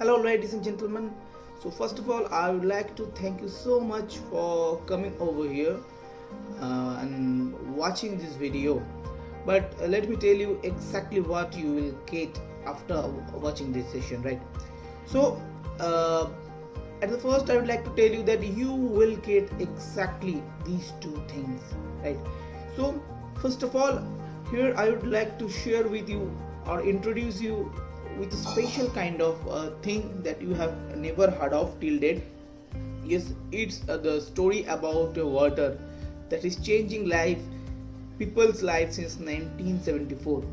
Hello ladies and gentlemen. So first of all, I would like to thank you so much for coming over here and watching this video. But let me tell you exactly what you will get after watching this session, right? So at the first I would like to tell you that you will get exactly these two things, right? So first of all, here I would like to share with you or introduce you with a special kind of thing that you have never heard of till date. Yes, it's the story about water that is changing people's life since 1974.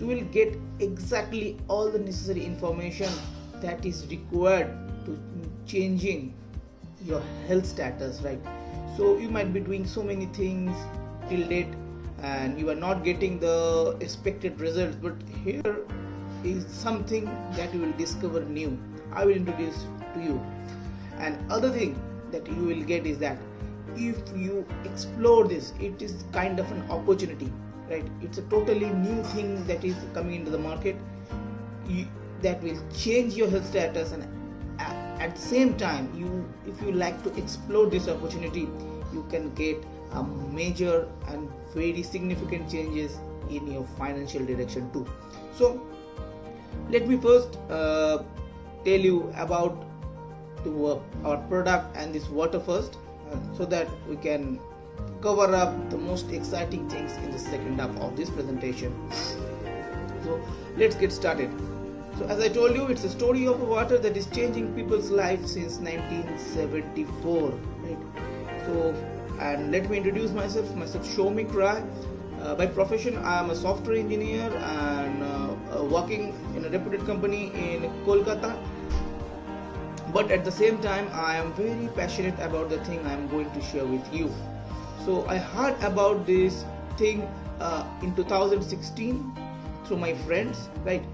You will get exactly all the necessary information that is required to changing your health status, right? So you might be doing so many things till date and you are not getting the expected results, but here is something that you will discover new. I will introduce to you. And other thing that you will get is that if you explore this, it is kind of an opportunity, right? It's a totally new thing that is coming into the market that will change your health status, and at the same time, if you like to explore this opportunity, you can get a major and very significant changes in your financial direction too. So let me first tell you about our product and this water first, so that we can cover up the most exciting things in the second half of this presentation. So let's get started. So as I told you, it's a story of water that is changing people's lives since 1974, right? So, and let me introduce myself Soumik Roy. By profession, I am a software engineer and working in a reputed company in Kolkata. But at the same time, I am very passionate about the thing I am going to share with you. So I heard about this thing in 2016 through my friends, right?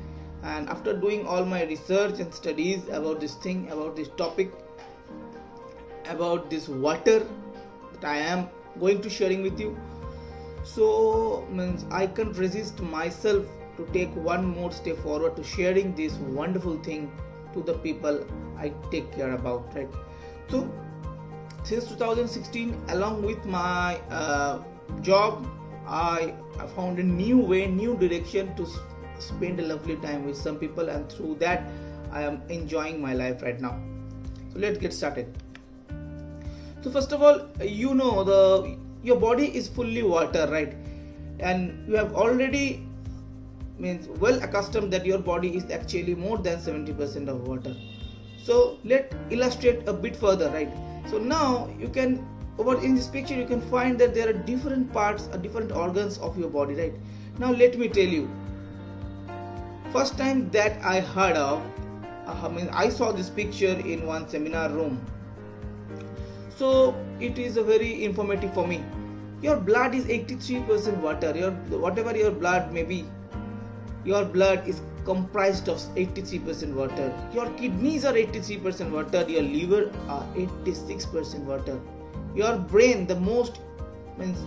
And after doing all my research and studies about this thing, about this topic, about this water that I am going to sharing with you, so means I can't resist myself to take one more step forward to sharing this wonderful thing to the people I take care about, right? So since 2016, along with my job, I found a new direction to spend a lovely time with some people, and through that I am enjoying my life right now. So let's get started. So first of all, your body is fully water, right? And you have already well accustomed that your body is actually more than 70% of water. So let's illustrate a bit further, right? So now you can, over in this picture, you can find that there are different parts, different organs of your body, right? Now let me tell you, first time that I heard of, I saw this picture in one seminar room. So it is a very informative for me. Your blood is 83% water. Whatever your blood may be, your blood is comprised of 83% water. Your kidneys are 83% water. Your liver are 86% water. Your brain, the most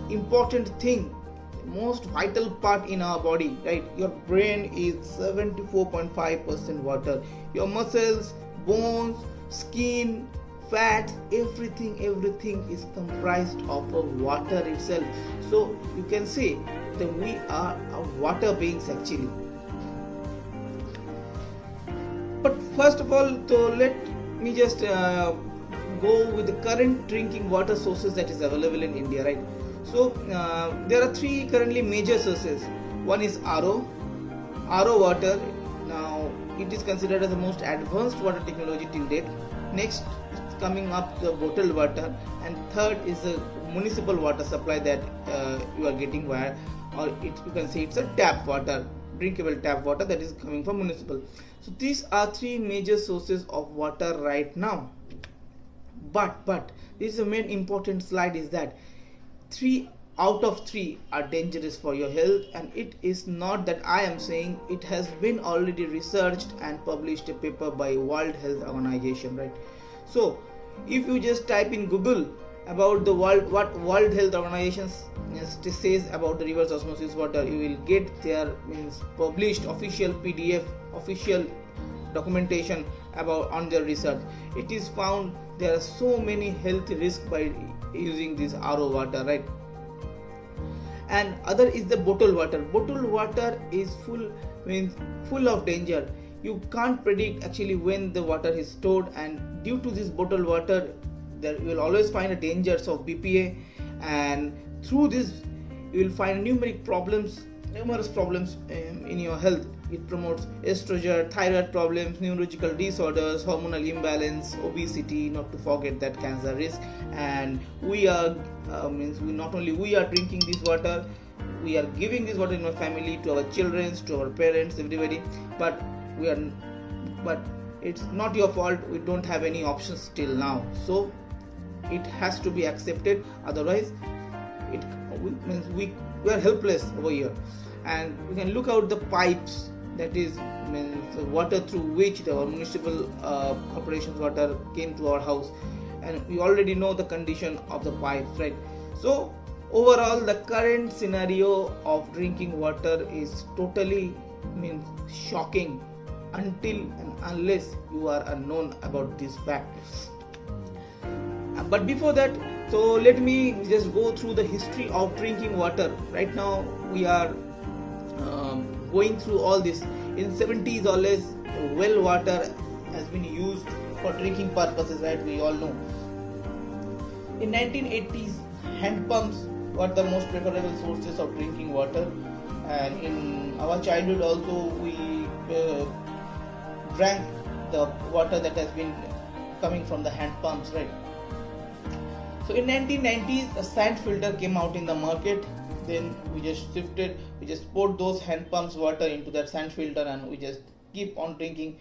important thing, the most vital part in our body, right? Your brain is 74.5% water. Your muscles, bones, skin, fat, everything is comprised of water itself. So you can say that we are water beings actually. But first of all, so let me just go with the current drinking water sources that is available in India, right? So there are three currently major sources. One is RO water. Now it is considered as the most advanced water technology till date. Next coming up the bottled water, and third is the municipal water supply that you are getting via, or you can say it's a tap water, drinkable tap water that is coming from municipal. So these are three major sources of water right now. But this is the main important slide, is that 3 out of 3 are dangerous for your health, and it is not that I am saying, it has been already researched and published a paper by World Health Organization, right? So if you just type in Google about the what World Health Organization says about the reverse osmosis water, you will get their published official PDF, official documentation about on their research, it is found there are so many health risks by using this RO water, right? And other is the bottled water. Bottled water is full of danger. You can't predict actually when the water is stored, and due to this bottled water there you will always find a dangers of BPA, and through this you will find numerous problems in your health. It promotes estrogen, thyroid problems, neurological disorders, hormonal imbalance, obesity, not to forget that cancer risk. And we are not only we are drinking this water, we are giving this water in our family, to our children, to our parents, everybody, but it's not your fault. We don't have any options till now, so it has to be accepted, otherwise it means we are helpless over here. And we can look out the pipes, that is means water through which our municipal corporations water came to our house, and we already know the condition of the pipes, right? So overall, the current scenario of drinking water is totally shocking until and unless you are unknown about this fact. But before that, so let me just go through the history of drinking water. Right now we are going through all this. In 70s always well water has been used for drinking purposes, right? We all know. In 1980s, hand pumps were the most preferable sources of drinking water, and in our childhood also we drank the water that has been coming from the hand pumps, right? So in 1990s, a sand filter came out in the market. Then we just poured those hand pumps water into that sand filter, and we just keep on drinking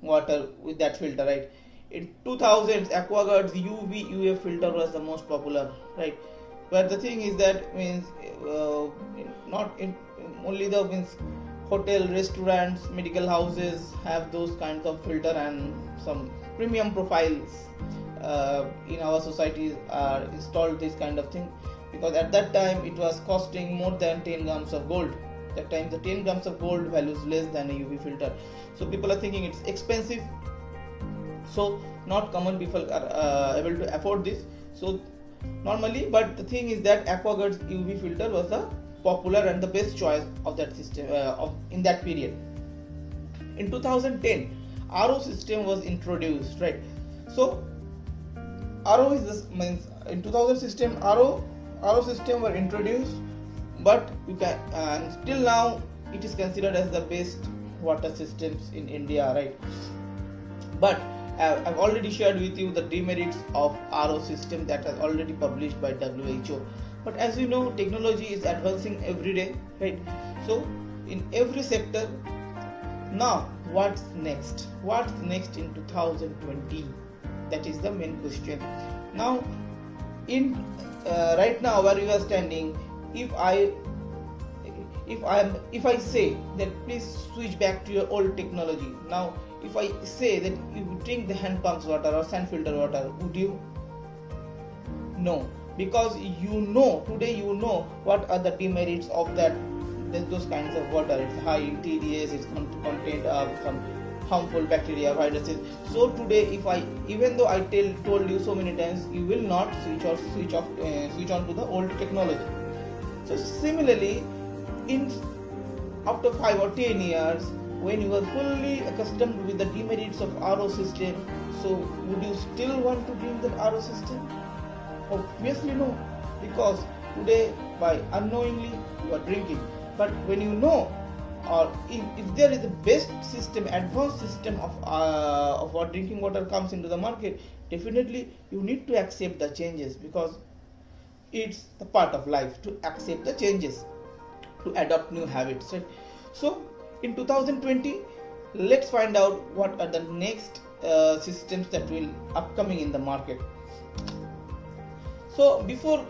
water with that filter, right? In 2000s, AquaGuard's UV UF filter was the most popular, right? But the thing is that not in only the hotel, restaurants, medical houses have those kinds of filter, and some premium profiles in our societies are installed this kind of thing, because at that time it was costing more than 10 grams of gold. That time the 10 grams of gold values less than a UV filter, so people are thinking it's expensive, so not common people are able to afford this, so normally. But the thing is that AquaGuard's UV filter was the popular and the best choice of that system in that period. In 2010, RO system was introduced, right? So RO is this means in 2000 system RO system were introduced, but you can still now it is considered as the best water systems in India, right? But I've already shared with you the demerits of RO system that is already published by WHO. But as you know, technology is advancing every day, right? So in every sector. Now what's next? What's next in 2020? That is the main question. Now in right now where you are standing, if I say that please switch back to your old technology, now if I say that you drink the hand pumps water or sand filter water, would you? No, because today you know what are the demerits of those kinds of water. It's high TDS, it's contained some harmful bacteria, viruses. So today, even though I told you so many times, you will not switch on to the old technology. So similarly, after 5 or 10 years, when you are fully accustomed with the demerits of RO system, so would you still want to drink that RO system? Obviously no, because today by unknowingly you are drinking. But when you know, or if there is a best system, advanced system of what drinking water comes into the market, definitely you need to accept the changes, because it's the part of life to accept the changes, to adopt new habits, right? So in 2020, let's find out what are the next systems that will upcoming in the market. So before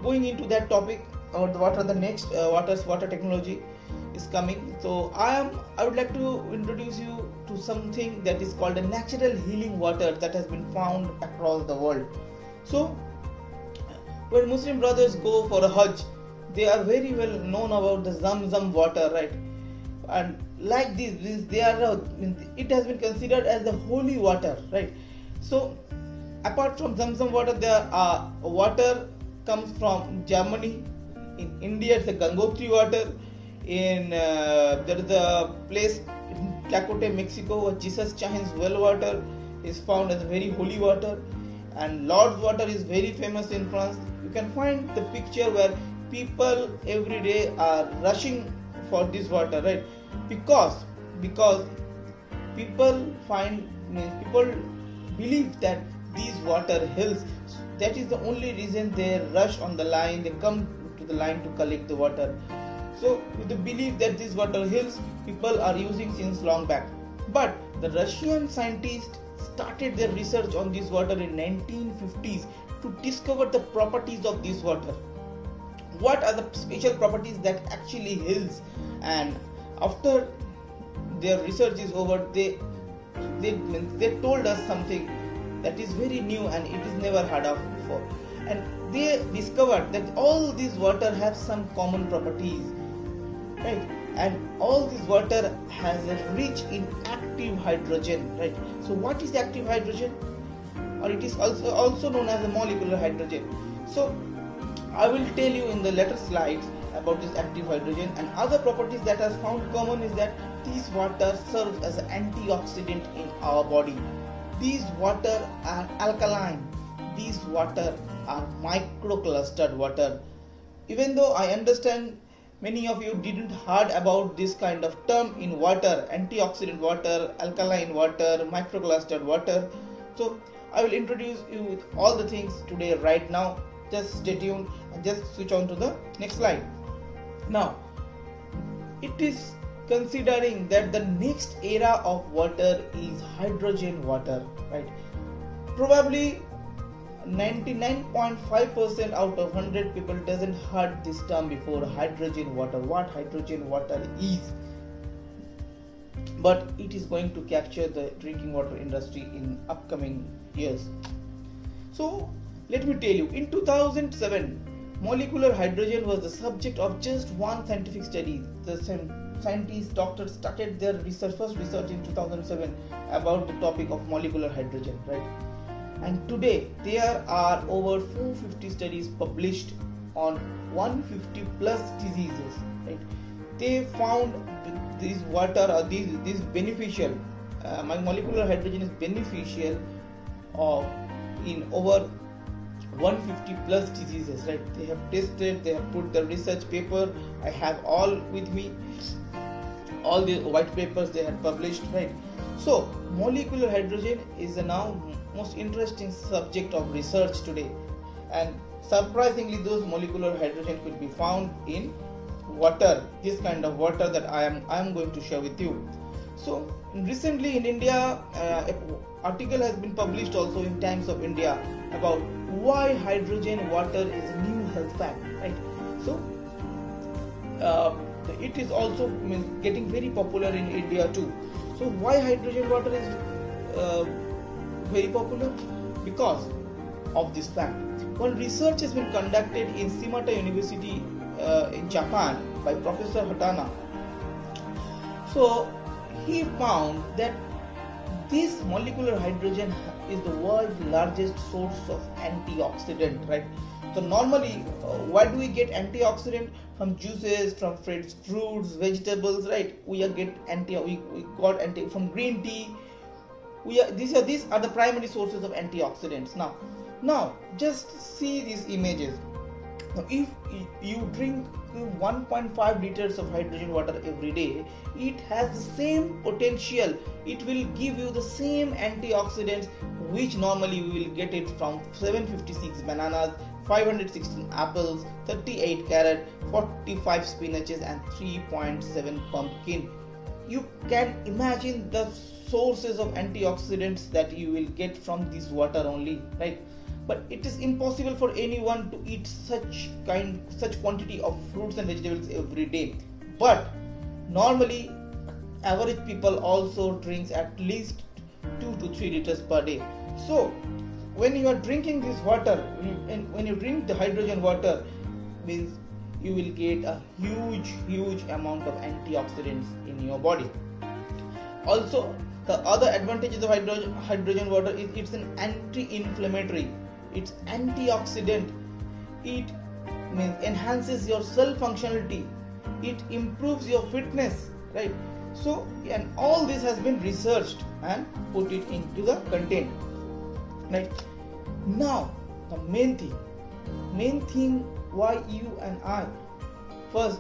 going into that topic, or what are the next water technology is coming, so I would like to introduce you to something that is called a natural healing water that has been found across the world. So when Muslim brothers go for a Hajj, they are very well known about the Zamzam water, right? And like this, means they are it has been considered as the holy water, right? So apart from Zamzam water, there are water comes from Germany. In India, it's the Gangotri water. In there is a place in Tlacote, Mexico, where Jesus Chahin's well water is found as a very holy water. And Lord's water is very famous in France. You can find the picture where people every day are rushing for this water, right? Because people people believe that these water heals. That is the only reason they rush on the line. They come to the line to collect the water. So with the belief that this water heals, people are using since long back. But the Russian scientists started their research on this water in 1950s to discover the properties of this water. What are the special properties that actually heals? And after their research is over, they told us something that is very new and it is never heard of before. And they discovered that all this water has some common properties, right? And all this water has a rich in active hydrogen, right? So what is active hydrogen? Or it is also known as a molecular hydrogen. So I will tell you in the later slides about this active hydrogen. And other properties that are found common is that these water serves as an antioxidant in our body. These water are alkaline. These water are microclustered water. Even though I understand many of you didn't heard about this kind of term in water: antioxidant water, alkaline water, microclustered water. So I will introduce you with all the things today right now. Just stay tuned and just switch on to the next slide. Now, it is considering that the next era of water is hydrogen water, right? Probably 99.5% out of 100 people doesn't heard this term before, hydrogen water. What hydrogen water is? But it is going to capture the drinking water industry in upcoming years. So let me tell you, in 2007, molecular hydrogen was the subject of just one scientific study. The scientists, doctors started their first research in 2007 about the topic of molecular hydrogen, right? And today there are over 450 studies published on 150 plus diseases, right? They found this water or this beneficial. My molecular hydrogen is beneficial in over 150 plus diseases, right? They have tested, they have put the research paper. I have all with me, all the white papers they have published, right? So molecular hydrogen is a now most interesting subject of research today, and surprisingly those molecular hydrogen could be found in water, this kind of water that I am going to share with you. So recently in India, an article has been published also in Times of India about why hydrogen water is a new health fact, right? So it is also getting very popular in India too. So why hydrogen water is very popular? Because of this fact. One research has been conducted in Shimata University in Japan by Professor Hatana. So he found that this molecular hydrogen is the world's largest source of antioxidant, right? So normally, why do we get antioxidant? From juices, from fruits, vegetables, right? We got from green tea. These are the primary sources of antioxidants. Now just see these images. Now, if you drink 1.5 liters of hydrogen water every day, it has the same potential. It will give you the same antioxidants which normally we will get it from 756 bananas, 516 apples, 38 carrot, 45 spinaches and 3.7 pumpkin. You can imagine the sources of antioxidants that you will get from this water only, right? But it is impossible for anyone to eat such quantity of fruits and vegetables every day. But normally average people also drinks at least 2 to 3 liters per day. So when you are drinking this water, when you drink the hydrogen water, means you will get a huge amount of antioxidants in your body. Also, the other advantages of hydrogen water is it's an anti-inflammatory, it's antioxidant, it means enhances your cell functionality, it improves your fitness, right? So, and all this has been researched and put it into the content, right? Now, the main thing why you and I first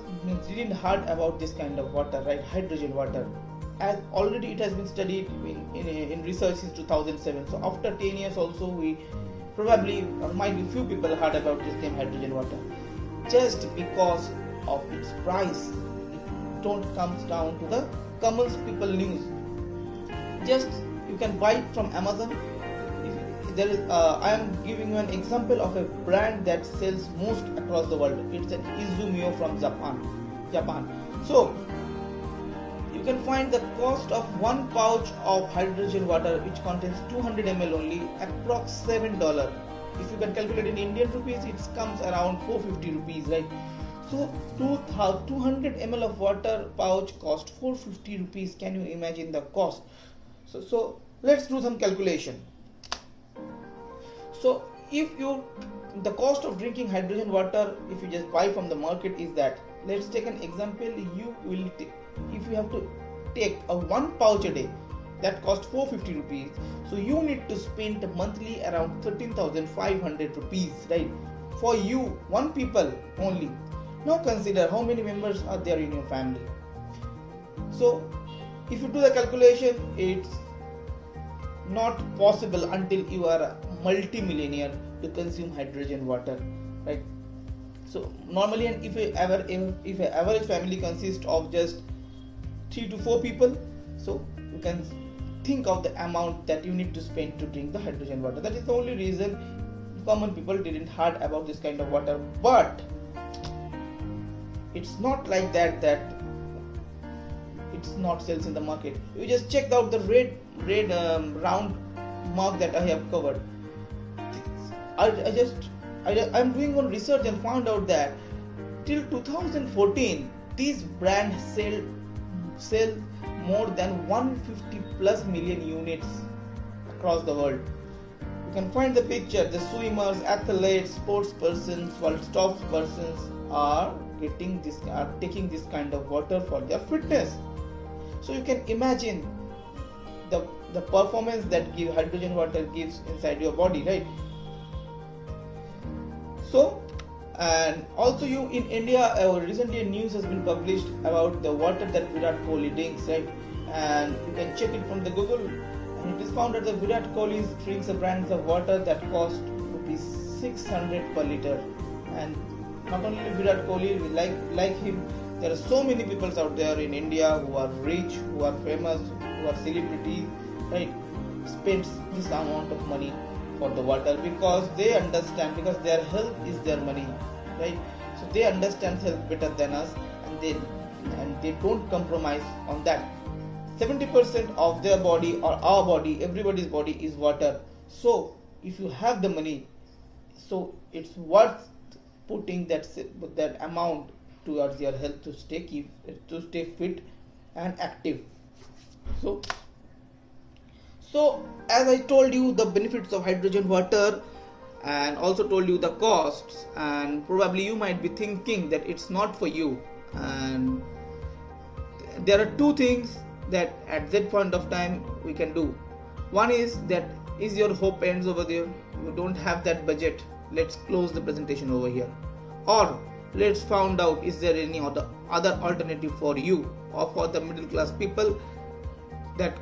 didn't heard about this kind of water, right? Hydrogen water, as already it has been studied in research since 2007. So after 10 years also, we probably might be few people heard about this name hydrogen water, just because of its price. It don't comes down to the common people news. Just you can buy it from Amazon. There is, I am giving you an example of a brand that sells most across the world. It's an Izumio from Japan. So you can find the cost of one pouch of hydrogen water, which contains 200 ml only, approx $7. If you can calculate in Indian rupees, it comes around 450 rupees, right? So 200 ml of water pouch cost 450 rupees. Can you imagine the cost? So let's do some calculation. So the cost of drinking hydrogen water, if you just buy from the market, is that, let's take an example. If you have to take a one pouch a day, that costs 450 rupees. So you need to spend monthly around 13,500 rupees, right? For you, one people only. Now consider how many members are there in your family. So if you do the calculation, it's not possible until you are a multi-millionaire to consume hydrogen water, right? So normally, if an average family consists of just 3 to 4 people, so you can think of the amount that you need to spend to drink the hydrogen water. That is the only reason common people didn't heard about this kind of water. But it's not like that it's not sales in the market. You just check out the red round mark that I have covered. I'm doing one research and found out that till 2014 these brands sell more than 150 plus million units across the world. You can find the picture. The swimmers, athletes, sports persons, world top persons are taking this kind of water for their fitness. So you can imagine the performance that hydrogen water gives inside your body, right? So, and also in India, recently a news has been published about the water that Virat Kohli drinks, right? And you can check it from the Google, and it is found that the Virat Kohli drinks a brand of water that costs rupees 600 per liter. And not only Virat Kohli, like him, there are so many people out there in India who are rich, who are famous, who are celebrities, right? Spends this amount of money for the water because they understand, because their health is their money, right? So they understand health better than us, and they don't compromise on that. 70% of their body or our body, everybody's body is water. So if you have the money, so it's worth putting that amount towards your health to stay fit and active. So as I told you the benefits of hydrogen water and also told you the costs, and probably you might be thinking that it's not for you, and there are two things that at that point of time we can do. One is that is your hope ends over there, you don't have that budget, let's close the presentation over here, or let's find out is there any other alternative for you or for the middle class people that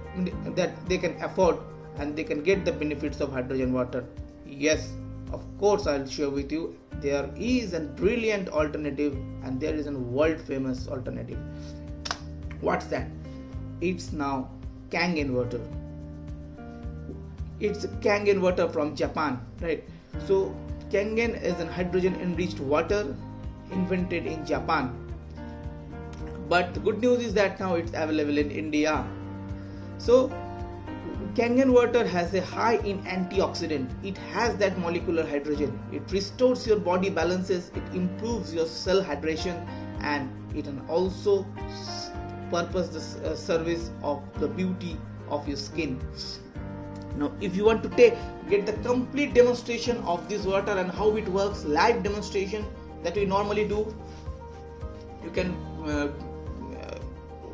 they can afford and they can get the benefits of hydrogen water. Yes, of course, I'll share with you there is a brilliant alternative, and there is a world famous alternative. What's that? It's now Kangen water. It's Kangen water from Japan, right? So Kangen is a hydrogen enriched water invented in Japan, but the good news is that now it's available in India. So Kangen water has a high in antioxidant. It has that molecular hydrogen. It restores your body balances. It improves your cell hydration, and it can also purpose the service of the beauty of your skin. Now, if you want to get the complete demonstration of this water and how it works, live demonstration that we normally do, you can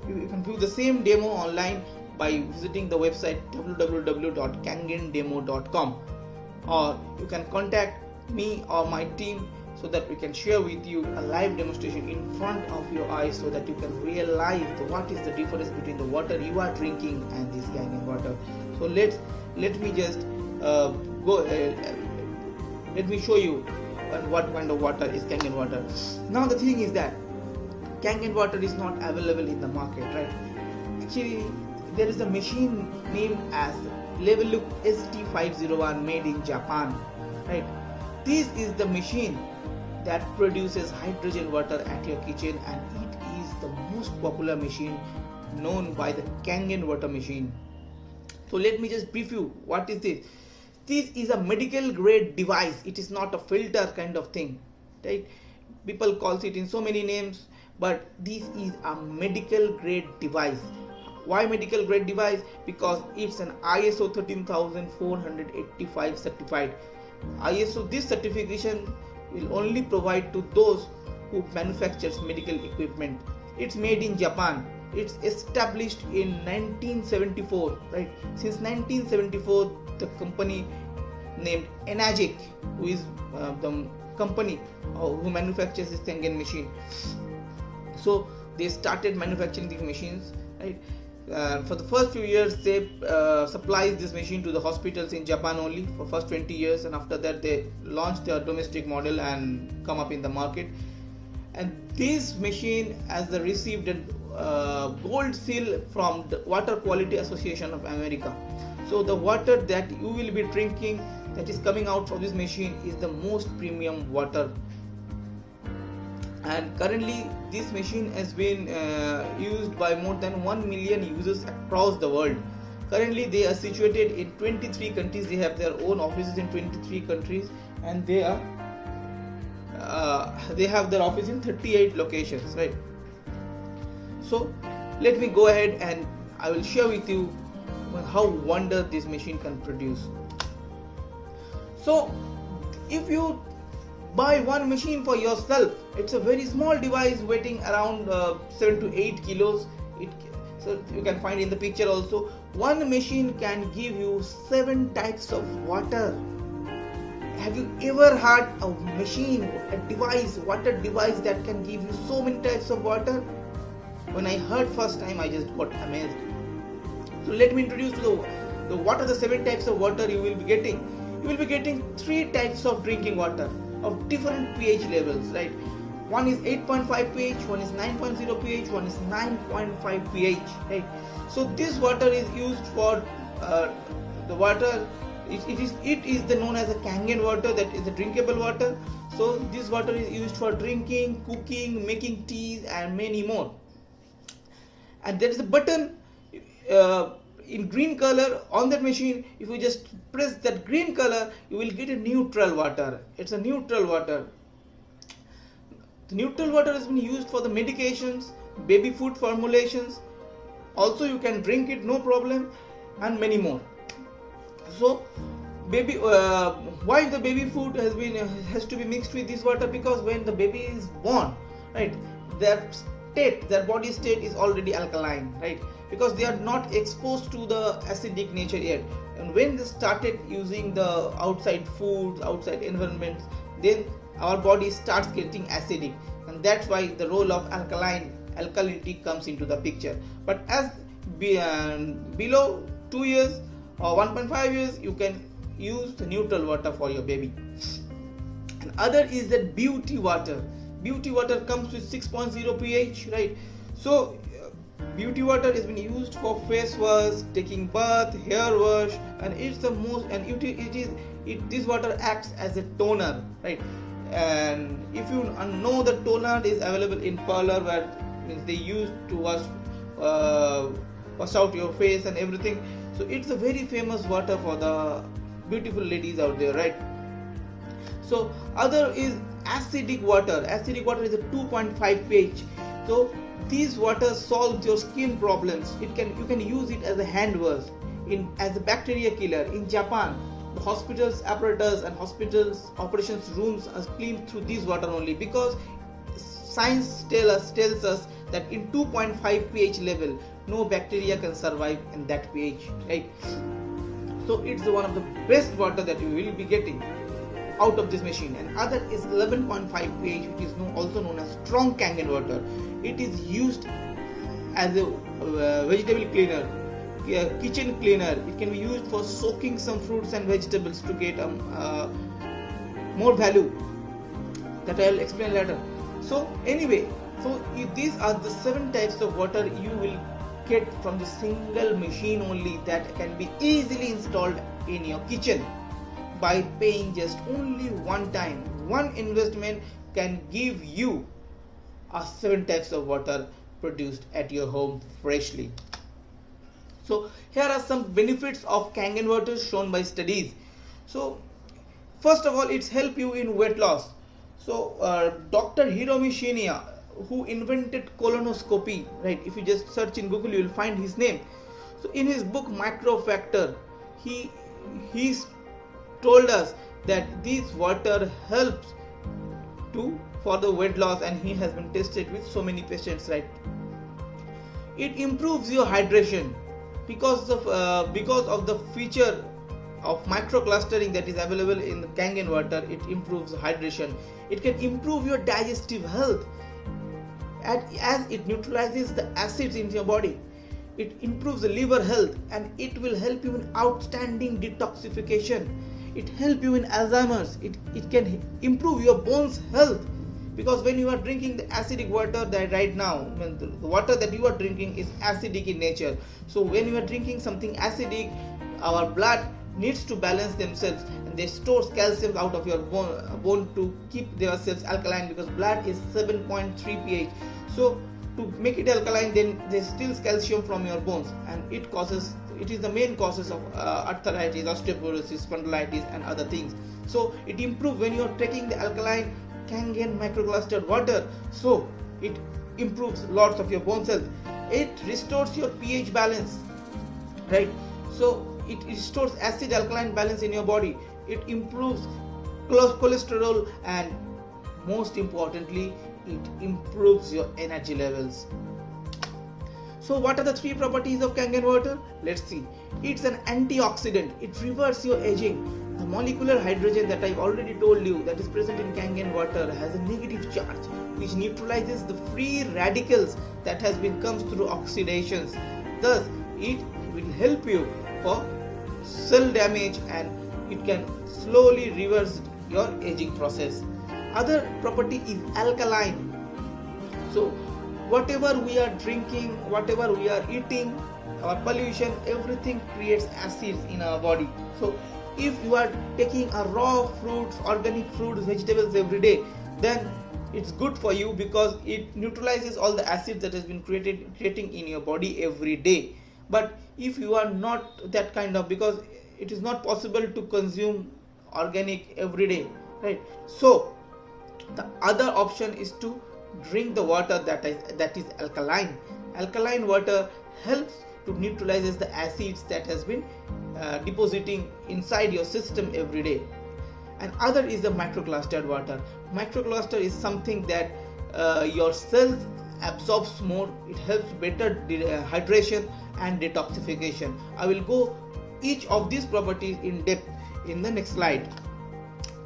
view the same demo online by visiting the website www.kangendemo.com, or you can contact me or my team so that we can share with you a live demonstration in front of your eyes, so that you can realize what is the difference between the water you are drinking and this Kangen water. So let me just let me show you what kind of water is Kangen water. Now the thing is that Kangen water is not available in the market, right? Actually, there is a machine named as Leveluk ST501 made in Japan, right? This is the machine that produces hydrogen water at your kitchen, and it is the most popular machine known by the Kangen water machine. So let me just brief you. What is this? This is a medical grade device. It is not a filter kind of thing, right? People calls it in so many names, but this is a medical grade device. Why medical grade device? Because it's an ISO 13485 certified. This certification will only provide to those who manufactures medical equipment. It's made in Japan. It's established in 1974, right? Since 1974, the company named Enagic, who is the company who manufactures this Kangen machine. So they started manufacturing these machines, right? For the first few years, they supplied this machine to the hospitals in Japan only for first 20 years, and after that they launched their domestic model and come up in the market. And this machine has received a gold seal from the Water Quality Association of America. So the water that you will be drinking that is coming out from this machine is the most premium water. And currently this machine has been used by more than 1 million users across the world. Currently they are situated in 23 countries. They have their own offices in 23 countries, and they have their office in 38 locations, right? So let me go ahead and I will share with you how wonder this machine can produce. So if you buy one machine for yourself, it's a very small device weighing around 7 to 8 kilos. So you can find in the picture also, one machine can give you 7 types of water. Have you ever had a machine, a device, water device that can give you so many types of water? When I heard first time, I just got amazed. So let me introduce to what are the 7 types of water you will be getting. You will be getting 3 types of drinking water of different pH levels, right? One is 8.5 pH, one is 9.0 pH, one is 9.5 pH, right? So this water is used for the water. It is known as a Kangen water, that is the drinkable water. So this water is used for drinking, cooking, making teas, and many more. And there is a button in green color on that machine. If you just press that green color, you will get a neutral water. It's a neutral water. The neutral water has been used for the medications, baby food formulations. Also you can drink it, no problem, and many more. So why the baby food has to be mixed with this water? Because when the baby is born, right, their body state is already alkaline, right? Because they are not exposed to the acidic nature yet. And when they started using the outside foods, outside environments, then our body starts getting acidic, and that's why the role of alkalinity comes into the picture. But as below 2 years or 1.5 years, you can use the neutral water for your baby. And other is that beauty water. Beauty water comes with 6.0 pH, right? So beauty water has been used for face wash, taking bath, hair wash, and it's the most, and this water acts as a toner, right? And if you know, the toner is available in parlor, where means they used to wash out your face and everything. So it's a very famous water for the beautiful ladies out there, right? So other is acidic water. Acidic water is a 2.5 pH. So these water solves your skin problems. You can use it as a hand wash, as a bacteria killer. In Japan, the hospitals apparatus and hospitals operations rooms are cleaned through this water only, because science tells us that in 2.5 pH level no bacteria can survive in that pH, right? So it's one of the best water that you will be getting out of this machine. And other is 11.5 pH, which is also known as strong Kangen water. It is used as a vegetable cleaner, kitchen cleaner. It can be used for soaking some fruits and vegetables to get more value, that I will explain later. So anyway, so these are the 7 types of water you will get from the single machine only, that can be easily installed in your kitchen by paying just only one time. One investment can give you 7 types of water produced at your home freshly. So here are some benefits of Kangen water shown by studies. So first of all, it's help you in weight loss. So Dr. Hiromi Shinya, who invented colonoscopy, right? If you just search in Google, you will find his name. So in his book Micro Factor, he's told us that this water helps for the weight loss, and he has been tested with so many patients, right? It improves your hydration because of the feature of microclustering that is available in the Kangen water. It improves hydration. It can improve your digestive health as it neutralizes the acids in your body. It improves the liver health, and it will help you in outstanding detoxification. It helps you in Alzheimer's. It can improve your bones health, because when you are drinking the acidic water, that right now, when the water that you are drinking is acidic in nature. So when you are drinking something acidic, our blood needs to balance themselves, and they store calcium out of your bone to keep themselves alkaline, because blood is 7.3 pH. So to make it alkaline, then they steal calcium from your bones, and it is the main causes of arthritis, osteoporosis, spondylitis, and other things. So it improves when you are taking the alkaline Kangen microclustered water. So it improves lots of your bone health. It restores your pH balance, right? So it restores acid alkaline balance in your body. It improves cholesterol, and most importantly, it improves your energy levels. So what are the 3 properties of Kangen water? Let's see. It's an antioxidant. It reverses your aging. The molecular hydrogen that I've already told you that is present in Kangen water has a negative charge, which neutralizes the free radicals that has been comes through oxidations. Thus, it will help you for cell damage, and it can slowly reverse your aging process. Other property is alkaline. So whatever we are drinking, whatever we are eating, our pollution, everything creates acids in our body. So if you are taking a raw fruits, organic fruits, vegetables every day, then it's good for you, because it neutralizes all the acids that has been creating in your body every day. But if you are not that kind of, because it is not possible to consume organic every day, right? So the other option is to drink the water that is alkaline. Alkaline water helps to neutralizes the acids that has been depositing inside your system every day. And other is the microclustered water. Microcluster is something that your cells absorbs more. It helps better hydration and detoxification. I will go each of these properties in depth in the next slide.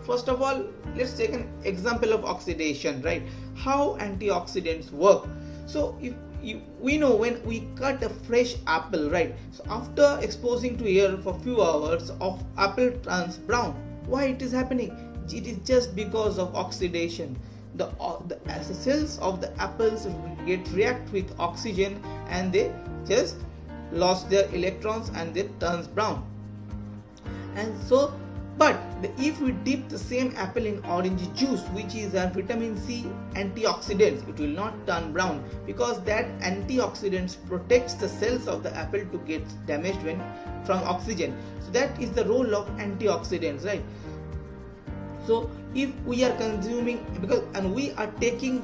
First of all, let's take an example of oxidation, right? How antioxidants work. So we know when we cut a fresh apple, right? So after exposing to air for few hours, of apple turns brown. Why it is happening? It is just because of oxidation. The cells of the apples react with oxygen, and they just lost their electrons, and they turns brown. And so But if we dip the same apple in orange juice, which is a vitamin C antioxidant, it will not turn brown, because that antioxidants protects the cells of the apple to get damaged when from oxygen. So that is the role of antioxidants, right? So if we are consuming, and we are taking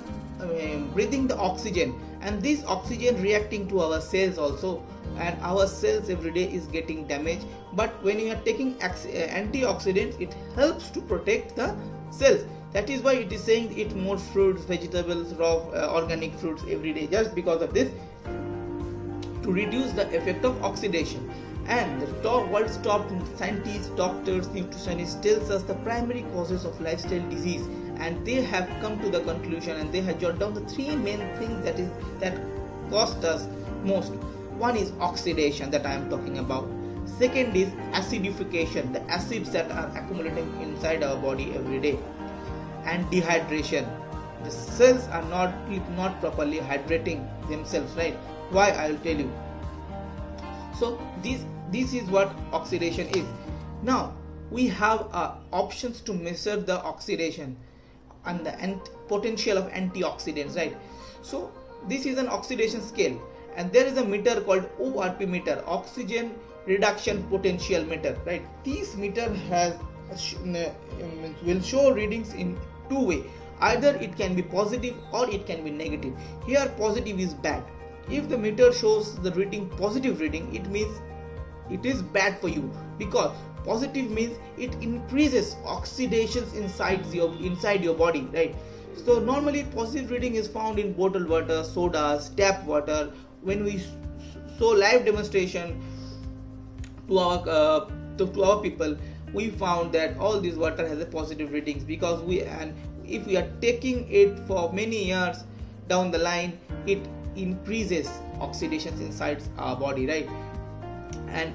breathing the oxygen, and this oxygen reacting to our cells also, and our cells every day is getting damaged. But when you are taking antioxidants, it helps to protect the cells. That is why it is saying eat more fruits, vegetables, raw organic fruits every day, just because of this, to reduce the effect of oxidation. And the world's top scientists, doctors, nutritionists tells us the primary causes of lifestyle disease, and they have come to the conclusion, and they have jotted down the three main things that cost us most. One is oxidation, that I am talking about. Second is acidification, the acids that are accumulating inside our body every day. And dehydration, the cells are not properly hydrating themselves, right? Why? I will tell you. So this is what oxidation is. Now we have options to measure the oxidation and the potential of antioxidants, right? So this is an oxidation scale, and there is a meter called ORP meter, oxygen reduction potential meter, right? This meter has will show readings in two ways. Either it can be positive or it can be negative. Here positive is bad. If the meter shows the reading positive reading, it means it is bad for you, because positive means it increases oxidations inside your body, right? So normally positive reading is found in bottled water, sodas, tap water. When we show live demonstration to our people, we found that all this water has a positive readings, because if we are taking it for many years down the line, it increases oxidations inside our body, right? And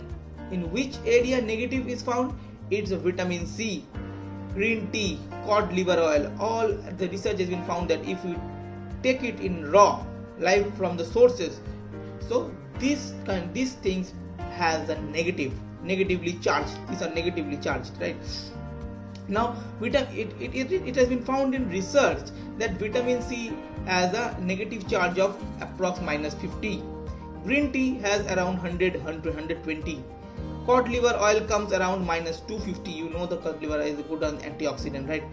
in which area negative is found? It's vitamin C, green tea, cod liver oil. All the research has been found that if you take it in raw, live from the sources, so these things has a negatively charged. These are negatively charged, right? Now it has been found in research that vitamin C has a negative charge of approx -50. Green tea has around 100 to 120. Cod liver oil comes around -250. You know the cod liver is a good antioxidant, right?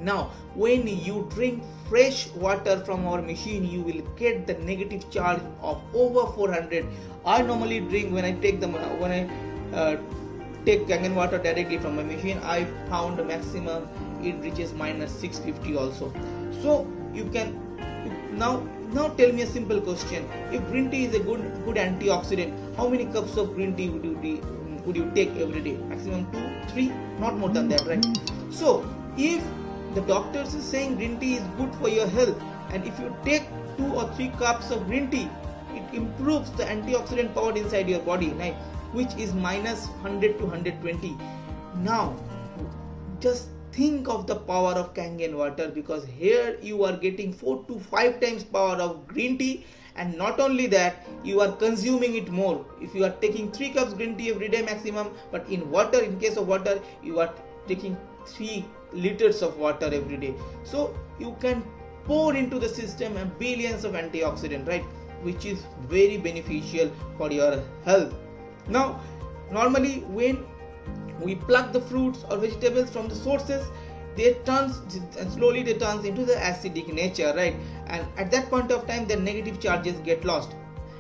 Now when you drink fresh water from our machine, you will get the negative charge of over 400. I normally drink, when I take take Kangen water directly from my machine, I found the maximum it reaches -650 also. So you can now tell me a simple question. If green tea is a good antioxidant, how many cups of green tea would you take every day? Maximum 2, 3, not more than that, right? So if the doctors is saying green tea is good for your health, and if you take 2 or 3 cups of green tea, it improves the antioxidant power inside your body, right? Which is -100 to 120. Now just think of the power of Kangen water, because here you are getting 4 to 5 times power of green tea, and not only that, you are consuming it more. If you are taking 3 cups green tea every day maximum, but in case of water, you are taking 3 liters of water every day. So you can pour into the system a billions of antioxidants, right? Which is very beneficial for your health. Now normally when we pluck the fruits or vegetables from the sources, they slowly turn into the acidic nature, right? And at that point of time, the negative charges get lost,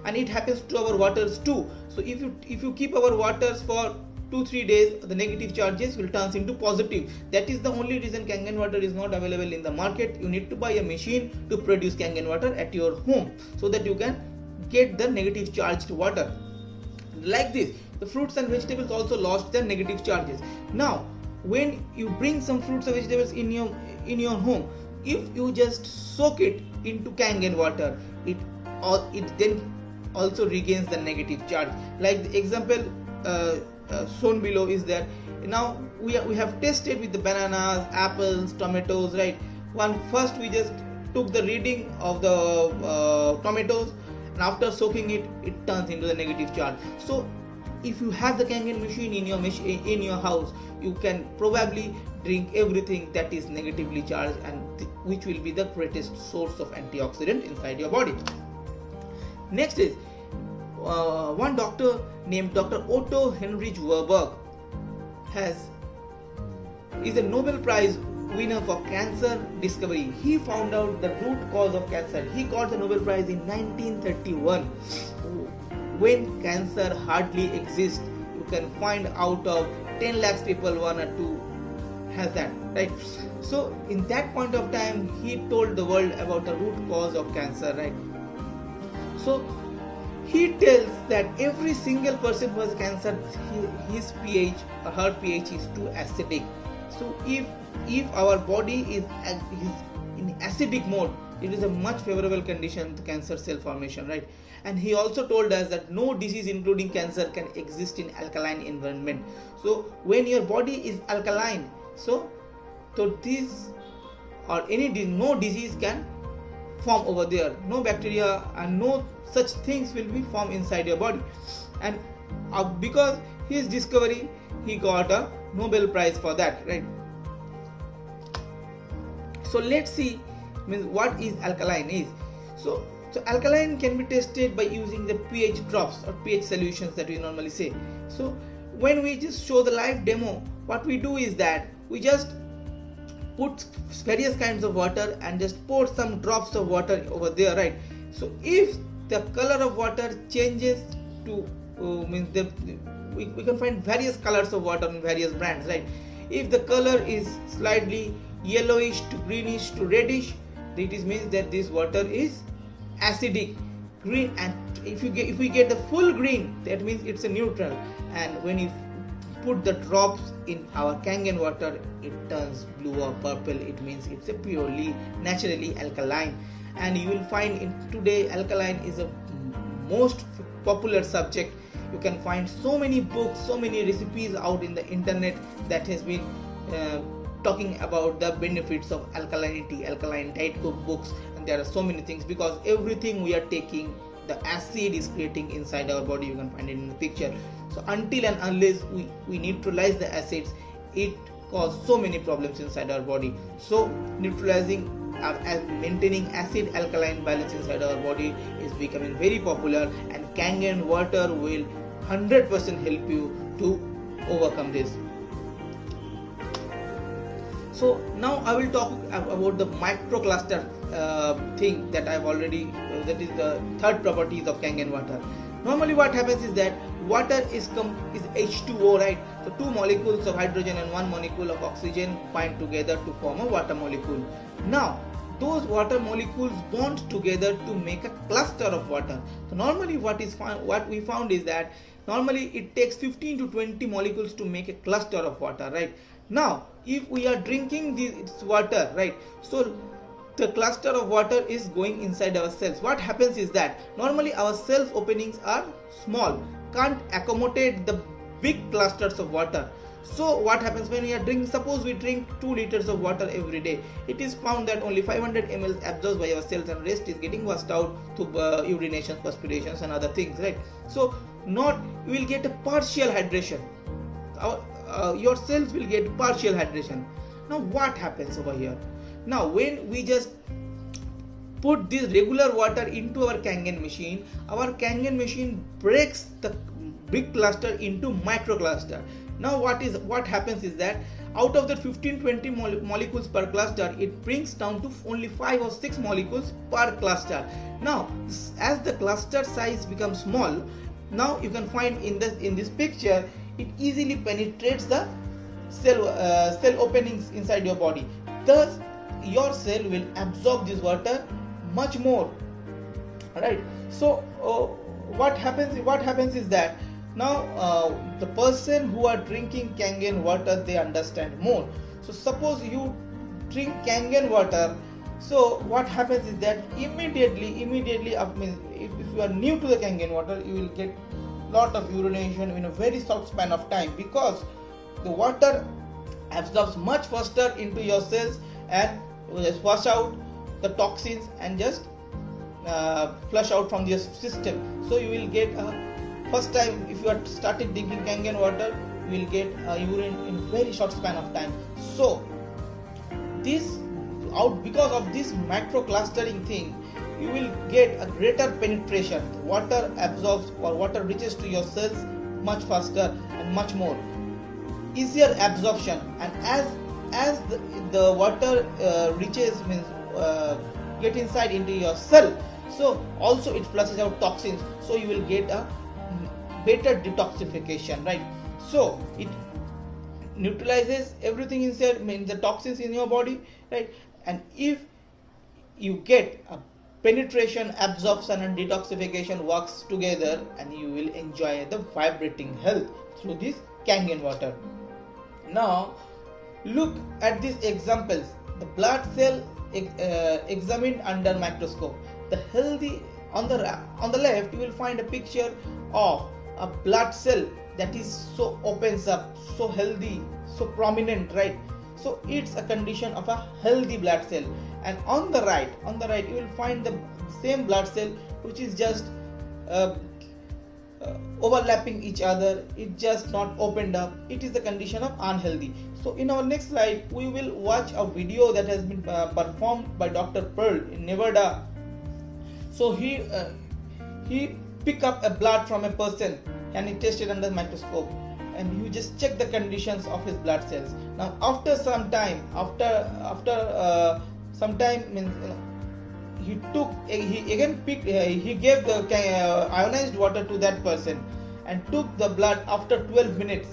and it happens to our waters too. So if you keep our waters for 2-3 days, the negative charges will turn into positive. That is the only reason Kangen water is not available in the market. You need to buy a machine to produce Kangen water at your home, so that you can get the negative charged water. Like this, the fruits and vegetables also lost their negative charges. Now when you bring some fruits or vegetables in your home, if you just soak it into Kangen water, it then also regains the negative charge. Like the example shown below is that now we have tested with the bananas, apples, tomatoes, right? First we just took the reading of the tomatoes, and after soaking it turns into the negative charge. So if you have the Kangen machine in your house, you can probably drink everything that is negatively charged, and which will be the greatest source of antioxidant inside your body. Next is one doctor named Dr. Otto Heinrich Warburg is a Nobel Prize winner for cancer discovery. He found out the root cause of cancer. He got the Nobel Prize in 1931. When cancer hardly exists, you can find out of 10 lakhs people 1 or 2 has that, right? So in that point of time, he told the world about the root cause of cancer, right? So he tells that every single person who has cancer, his pH or her pH is too acidic. So if our body is in acidic mode, it is a much favorable condition to cancer cell formation, right? And he also told us that no disease including cancer can exist in alkaline environment. So when your body is alkaline, so this or no disease can form over there, no bacteria and no such things will be formed inside your body. And because his discovery, he got a Nobel Prize for that, right? So let's see what is alkaline is. So alkaline can be tested by using the pH drops or pH solutions that we normally say. So when we just show the live demo, what we do is that we just put various kinds of water and just pour some drops of water over there, right? So if the color of water changes to we can find various colors of water in various brands, right? If the color is slightly yellowish to greenish to reddish, it means that this water is acidic. Green, and if we get the full green, that means it's a neutral. And when you put the drops in our Kangen water, it turns blue or purple. It means it's a purely naturally alkaline. And you will find in today alkaline is a most popular subject. You can find so many books, so many recipes out in the internet that has been talking about the benefits of alkalinity, alkaline diet cookbooks, and there are so many things, because everything we are taking, the acid is creating inside our body. You can find it in the picture. So until and unless we neutralize the acids, it causes so many problems inside our body. So neutralizing maintaining acid alkaline balance inside our body is becoming very popular, and Kangen water will 100% help you to overcome this. So now I will talk about the microcluster thing that I've already, that is the third properties of Kangen water. Normally what happens is that water is H2O, right? So two molecules of hydrogen and one molecule of oxygen bind together to form a water molecule. Now those water molecules bond together to make a cluster of water. So normally what we found is that normally it takes 15 to 20 molecules to make a cluster of water, right? Now if we are drinking this water, right, so the cluster of water is going inside our cells. What happens is that normally our cells openings are small, can't accommodate the big clusters of water. So what happens when we are drinking, suppose we drink 2 liters of water every day, it is found that only 500 ml absorbed by our cells and rest is getting washed out to urinations, perspirations and other things, right? So you will get a partial hydration. Your cells will get partial hydration. Now what happens over here? Now when we just put this regular water into our Kangen machine, our Kangen machine breaks the big cluster into micro cluster. Now what happens is that out of the 15-20 molecules per cluster, it brings down to only 5 or 6 molecules per cluster. Now as the cluster size becomes small, now you can find in this picture, it easily penetrates the cell openings inside your body. Thus your cell will absorb this water much more, right? So what happens is that now the person who are drinking Kangen water, they understand more. So suppose you drink Kangen water, so what happens is that immediately if you are new to the Kangen water, you will get lot of urination in a very short span of time, because the water absorbs much faster into your cells and just flush out the toxins and just flush out from your system. So you will get a first time if you are started drinking Kangen water, you will get urine in very short span of time. So this because of this micro clustering thing, you will get a greater penetration. Water absorbs or water reaches to your cells much faster and much more easier absorption, and as the water reaches means get inside into your cell, so also it flushes out toxins, so you will get a better detoxification, right? So it neutralizes everything inside, means the toxins in your body, right? And if you get a penetration, absorption and detoxification works together, and you will enjoy the vibrating health through this Kangen water. Now look at these examples. The blood cell examined under microscope. The healthy on the left, you will find a picture of a blood cell that is so opens up, so healthy, so prominent, right? So it's a condition of a healthy blood cell. And on the right you will find the same blood cell which is just overlapping each other, it just not opened up, it is the condition of unhealthy. So in our next slide we will watch a video that has been performed by Dr. Pearl in Nevada. So he pick up a blood from a person and he tested under the microscope, and you just check the conditions of his blood cells. Now after some time means he gave the ionized water to that person and took the blood after 12 minutes.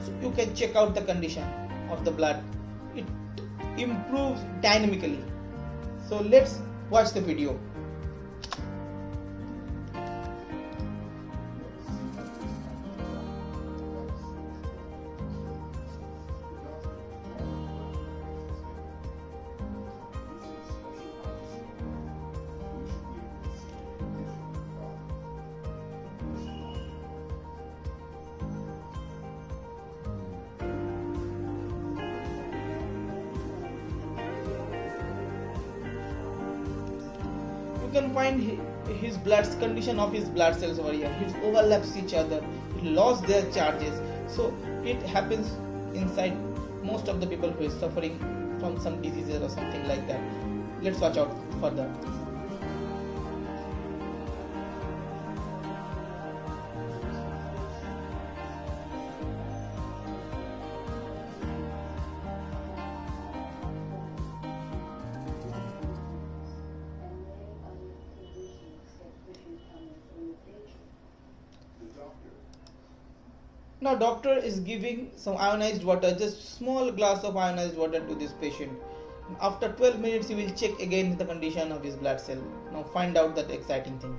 So you can check out the condition of the blood, it improves dynamically. So let's watch the video. You can find his blood condition of his blood cells over here. It overlaps each other, it lost their charges. So it happens inside most of the people who is suffering from some diseases or something like that. Let's watch out further. Now doctor is giving some ionized water, just small glass of ionized water to this patient. After 12 minutes he will check again the condition of his blood cell. Now find out that exciting thing.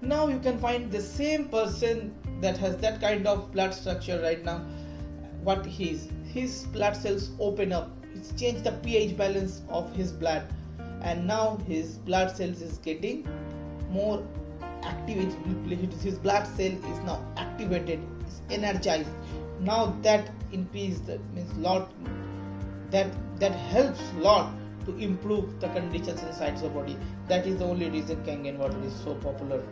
Now you can find the same person that has that kind of blood structure right now. What his blood cells open up, it's changed the pH balance of his blood, and now his blood cells is getting more active. His blood cell is now activated, is energized. Now that increase, that means lot, that helps lot to improve the conditions inside the body. That is the only reason Kangen water is so popular.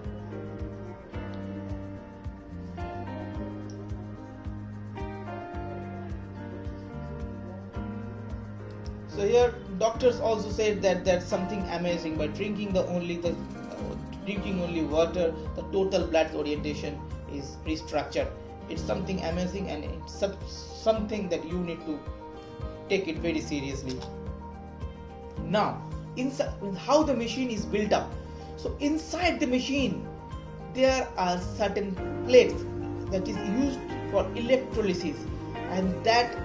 So here doctors also said that that's something amazing. By drinking only water, the total blood orientation is restructured. It's something amazing, and it's something that you need to take it very seriously. Now, inside, how the machine is built up. So inside the machine there are certain plates that is used for electrolysis, and that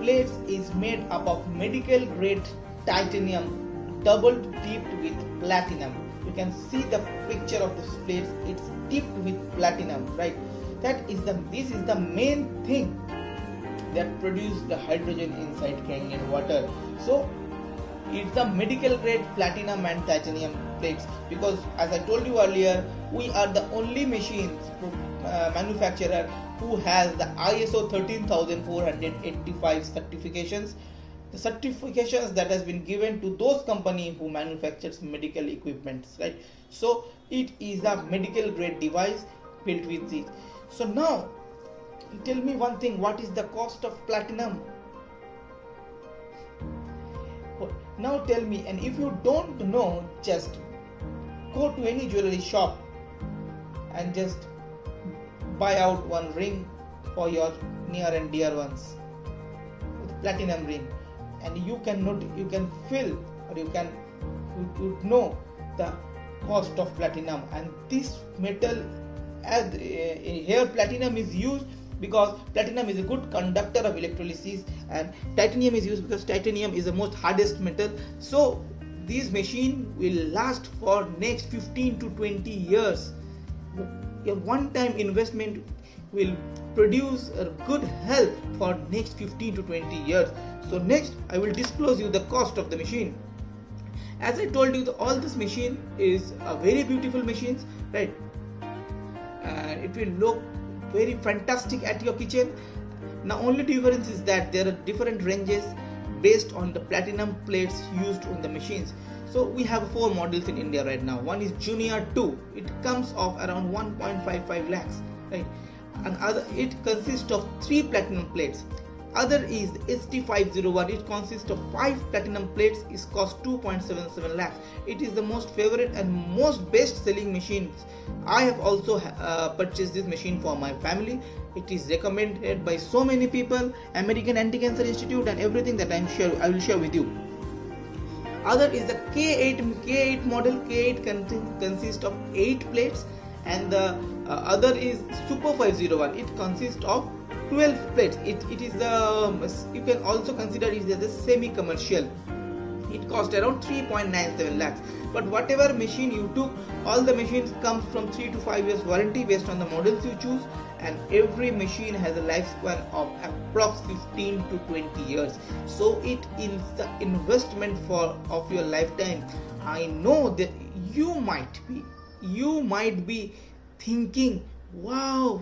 plates is made up of medical grade titanium doubled dipped with platinum. You can see the picture of this plates, it's dipped with platinum, right? This is the main thing that produce the hydrogen inside Kangen water. So it's the medical grade platinum and titanium plates, because as I told you earlier, we are the only machines manufacturer who has the ISO 13485 certifications, the certifications that has been given to those companies who manufactures medical equipments, right? So it is a medical grade device built with this. So now tell me one thing, what is the cost of platinum? Now tell me, and if you don't know, just go to any jewelry shop and just buy out one ring for your near and dear ones with platinum ring, and you can feel, or you would know the cost of platinum. And this metal, as here platinum is used because platinum is a good conductor of electrolysis, and titanium is used because titanium is the most hardest metal. So this machine will last for next 15 to 20 years. Your one-time investment will produce a good health for next 15 to 20 years. So next I will disclose you the cost of the machine. As I told you, all this machine is a very beautiful machines, right? And it will look very fantastic at your kitchen. Now only difference is that there are different ranges based on the platinum plates used on the machines. So we have 4 models in India right now. One is Junior 2. It comes off around 1.55 lakhs, right? And it consists of 3 platinum plates. Other is ST501. It consists of 5 platinum plates. It costs 2.77 lakhs. It is the most favorite and most best selling machines. I have also purchased this machine for my family. It is recommended by so many people, American Anti-Cancer Institute, and everything that I will share with you. Other is the K8 model. K8 consists of 8 plates, and the other is Super 501. It consists of 12 plates. It is the, you can also consider it as a semi-commercial. It cost around 3.97 lakhs. But whatever machine you took, all the machines come from 3 to 5 years warranty based on the models you choose, and every machine has a lifespan of approx 15 to 20 years. So it is the investment of your lifetime. I know that you might be thinking, wow,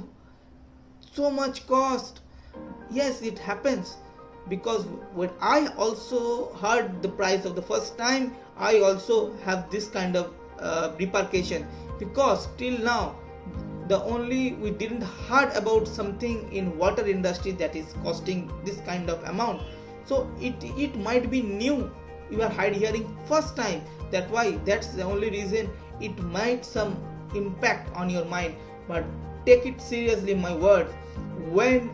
so much cost. Yes, it happens, because when I also heard the price of the first time, I also have this kind of repercussion, because till now we didn't heard about something in water industry that is costing this kind of amount. So it might be new, you are hearing first time. That's the only reason it might some impact on your mind. But take it seriously, my word. When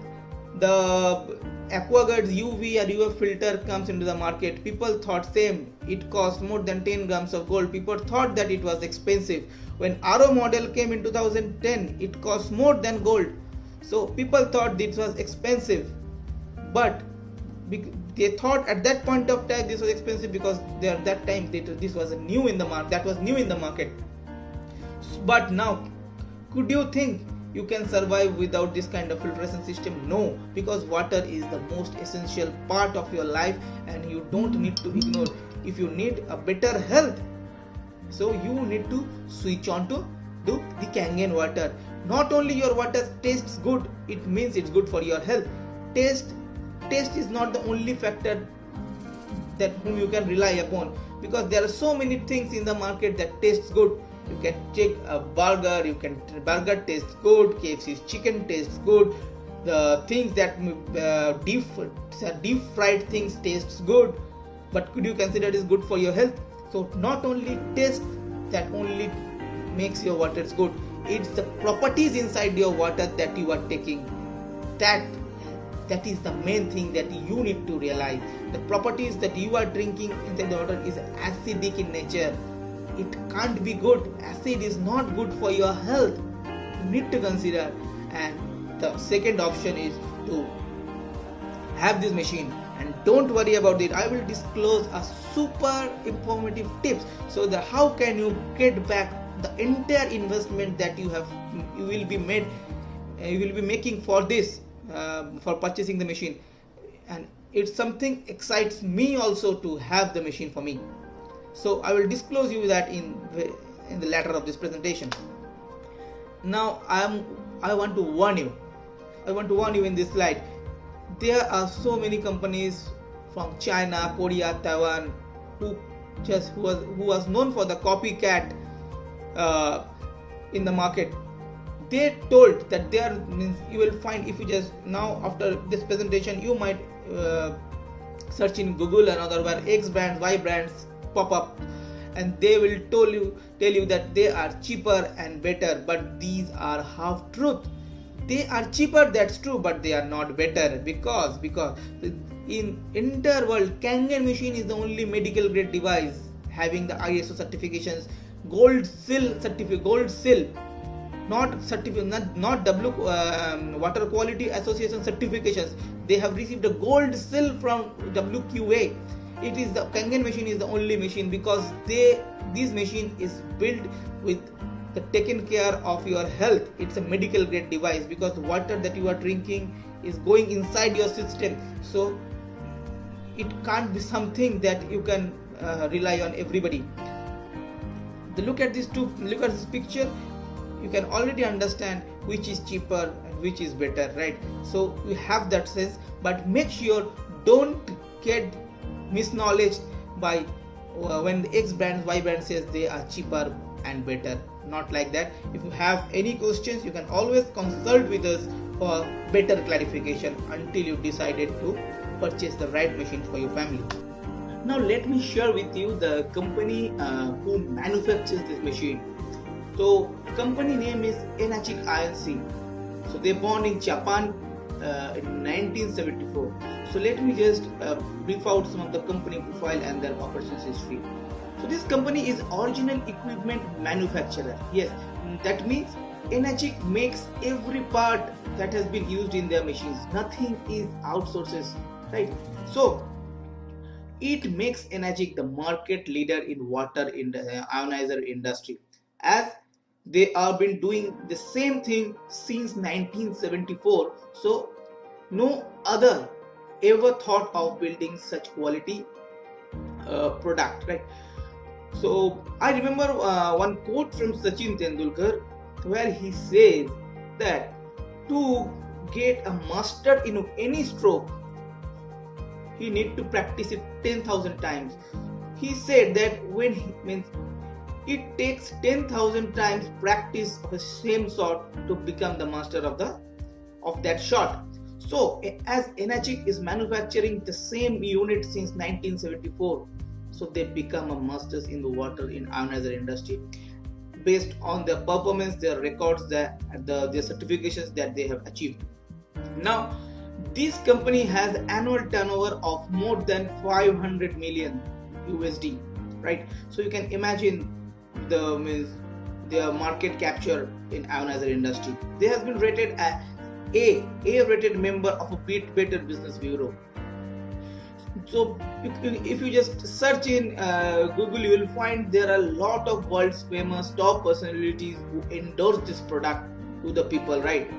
the AquaGuard's UV or UV filter comes into the market, people thought same, it cost more than 10 grams of gold. People thought that it was expensive. When RO model came in 2010, it cost more than gold. So people thought this was expensive, but they thought at that point of time this was expensive because at that time this was new in the market. That was new in the market. But now, could you think you can survive without this kind of filtration system? No, because water is the most essential part of your life, and you don't need to ignore. If you need a better health, so you need to switch on to the Kangen water. Not only your water tastes good, it means it's good for your health. Taste is not the only factor that whom you can rely upon, because there are so many things in the market that tastes good. You can check a burger, burger tastes good, KFC's chicken tastes good, the things that deep fried things tastes good, but could you consider it is good for your health? So not only taste that only makes your water good, it's the properties inside your water that you are taking. That is the main thing that you need to realize. The properties that you are drinking inside the water is acidic in nature. It can't be good. Acid is not good for your health. You need to consider. And the second option is to have this machine, and don't worry about it. I will disclose a super informative tips, so that how can you get back the entire investment that you will be made you will be making for this, for purchasing the machine, and it's something excites me also to have the machine for me. So I will disclose you that in the latter of this presentation. Now I want to warn you. I want to warn you in this slide. There are so many companies from China, Korea, Taiwan who was known for the copycat in the market. They told that there means you will find, if you just now after this presentation you might search in Google and otherwhere X brands, Y brands pop up, and they will tell you that they are cheaper and better, but these are half truth. They are cheaper, that's true, but they are not better, because in entire world Kangen machine is the only medical grade device having the ISO certifications, gold seal, not W Water Quality Association certifications. They have received a gold seal from WQA. It is the Kangen machine is the only machine, because this machine is built with the taken care of your health. It's a medical grade device, because the water that you are drinking is going inside your system, so it can't be something that you can rely on everybody. Look at this picture, you can already understand which is cheaper and which is better, right? So you have that sense, but make sure don't get misknowledged by when the X brand, Y brand says they are cheaper and better. Not like that. If you have any questions, you can always consult with us for better clarification until you decided to purchase the right machine for your family. Now let me share with you the company who manufactures this machine. So company name is Enachik Inc. So they born in Japan in 1974. So let me just brief out some of the company profile and their operations history. So this company is original equipment manufacturer. Yes, that means Enachik makes every part that has been used in their machines. Nothing is outsources, right? So it makes Enachik the market leader in water in the ionizer industry, as they have been doing the same thing since 1974. So no other ever thought of building such quality product, right? So I remember one quote from Sachin Tendulkar, where he says that to get a master in any stroke, he need to practice it 10,000 times. He said that it takes 10,000 times practice of the same shot to become the master of that shot. So as Enachik is manufacturing the same unit since 1974, so they become a masters in the water in ionizer industry based on their performance, their records, their certifications that they have achieved. Now this company has annual turnover of more than 500 million USD, right? So you can imagine their market capture in ionizer industry. They have been rated as A rated member of a Better Business Bureau. So if you just search in Google, you will find there are a lot of world's famous top personalities who endorse this product to the people, right?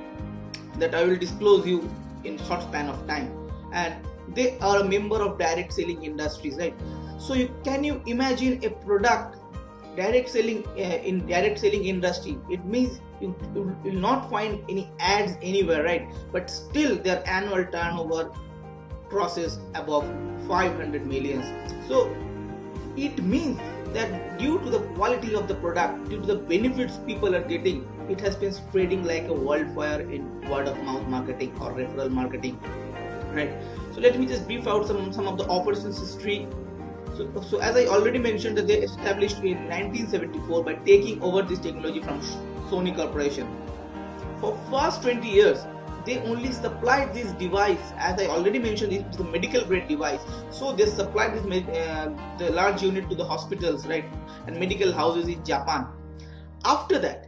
That I will disclose you in short span of time, and they are a member of direct selling industries, right? So can you imagine a product direct selling in direct selling industry? It means you will not find any ads anywhere, right? But still their annual turnover crosses above 500 millions. So it means that due to the quality of the product, due to the benefits people are getting, it has been spreading like a wildfire in word of mouth marketing or referral marketing, right? So let me just brief out some of the operations history. So as I already mentioned, that they established in 1974 by taking over this technology from Sony Corporation. For first 20 years, they only supplied this device, as I already mentioned, it's a medical grade device. So they supplied this the large unit to the hospitals, right, and medical houses in Japan. After that,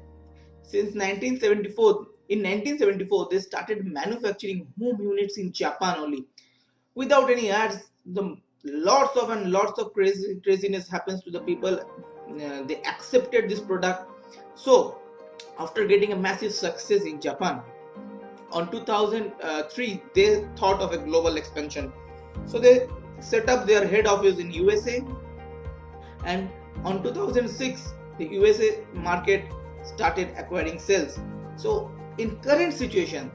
since 1974, in 1974, they started manufacturing home units in Japan only, without any ads. Lots of craziness happens to the people. They accepted this product. So after getting a massive success in Japan, on 2003 they thought of a global expansion. So they set up their head office in USA, and on 2006 the USA market started acquiring sales. So in current situation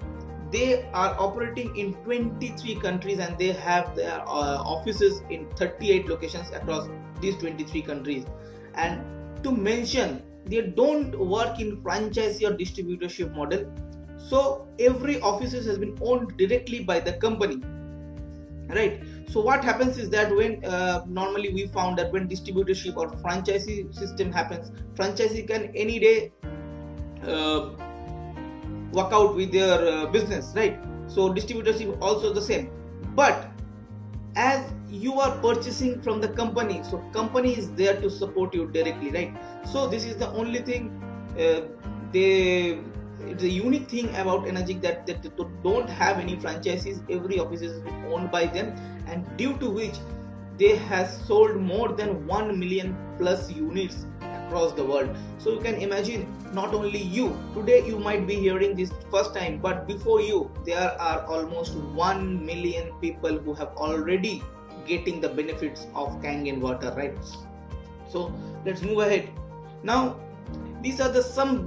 they are operating in 23 countries, and they have their offices in 38 locations across these 23 countries. And to mention, they don't work in franchisee or distributorship model. So every offices has been owned directly by the company, right? So what happens is that when normally we found that when distributorship or franchisee system happens, franchisee can any day work out with their business, right? So distributorship also the same. But as you are purchasing from the company, so company is there to support you directly, right? So this is the only thing it's a unique thing about Energic, that they don't have any franchises. Every office is owned by them, and due to which they have sold more than 1 million plus units across the world. So you can imagine, not only you, today you might be hearing this first time, but before you there are almost 1 million people who have already getting the benefits of Kangen water, right? So let's move ahead. Now these are some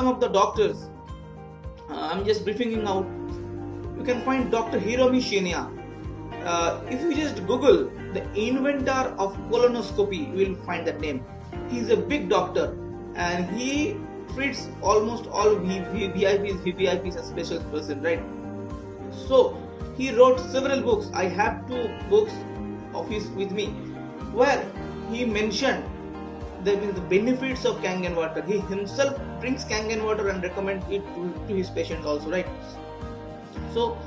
of the doctors. I'm just briefing out. You can find Dr. Hiromi Shinya. If you just Google the inventor of colonoscopy, you will find that name. He's a big doctor, and he treats almost all VVIPs as special person, right? So he wrote several books. I have 2 books of his with me, where he mentioned the benefits of Kangen water. He himself drinks Kangen water and recommends it to his patients also, right? So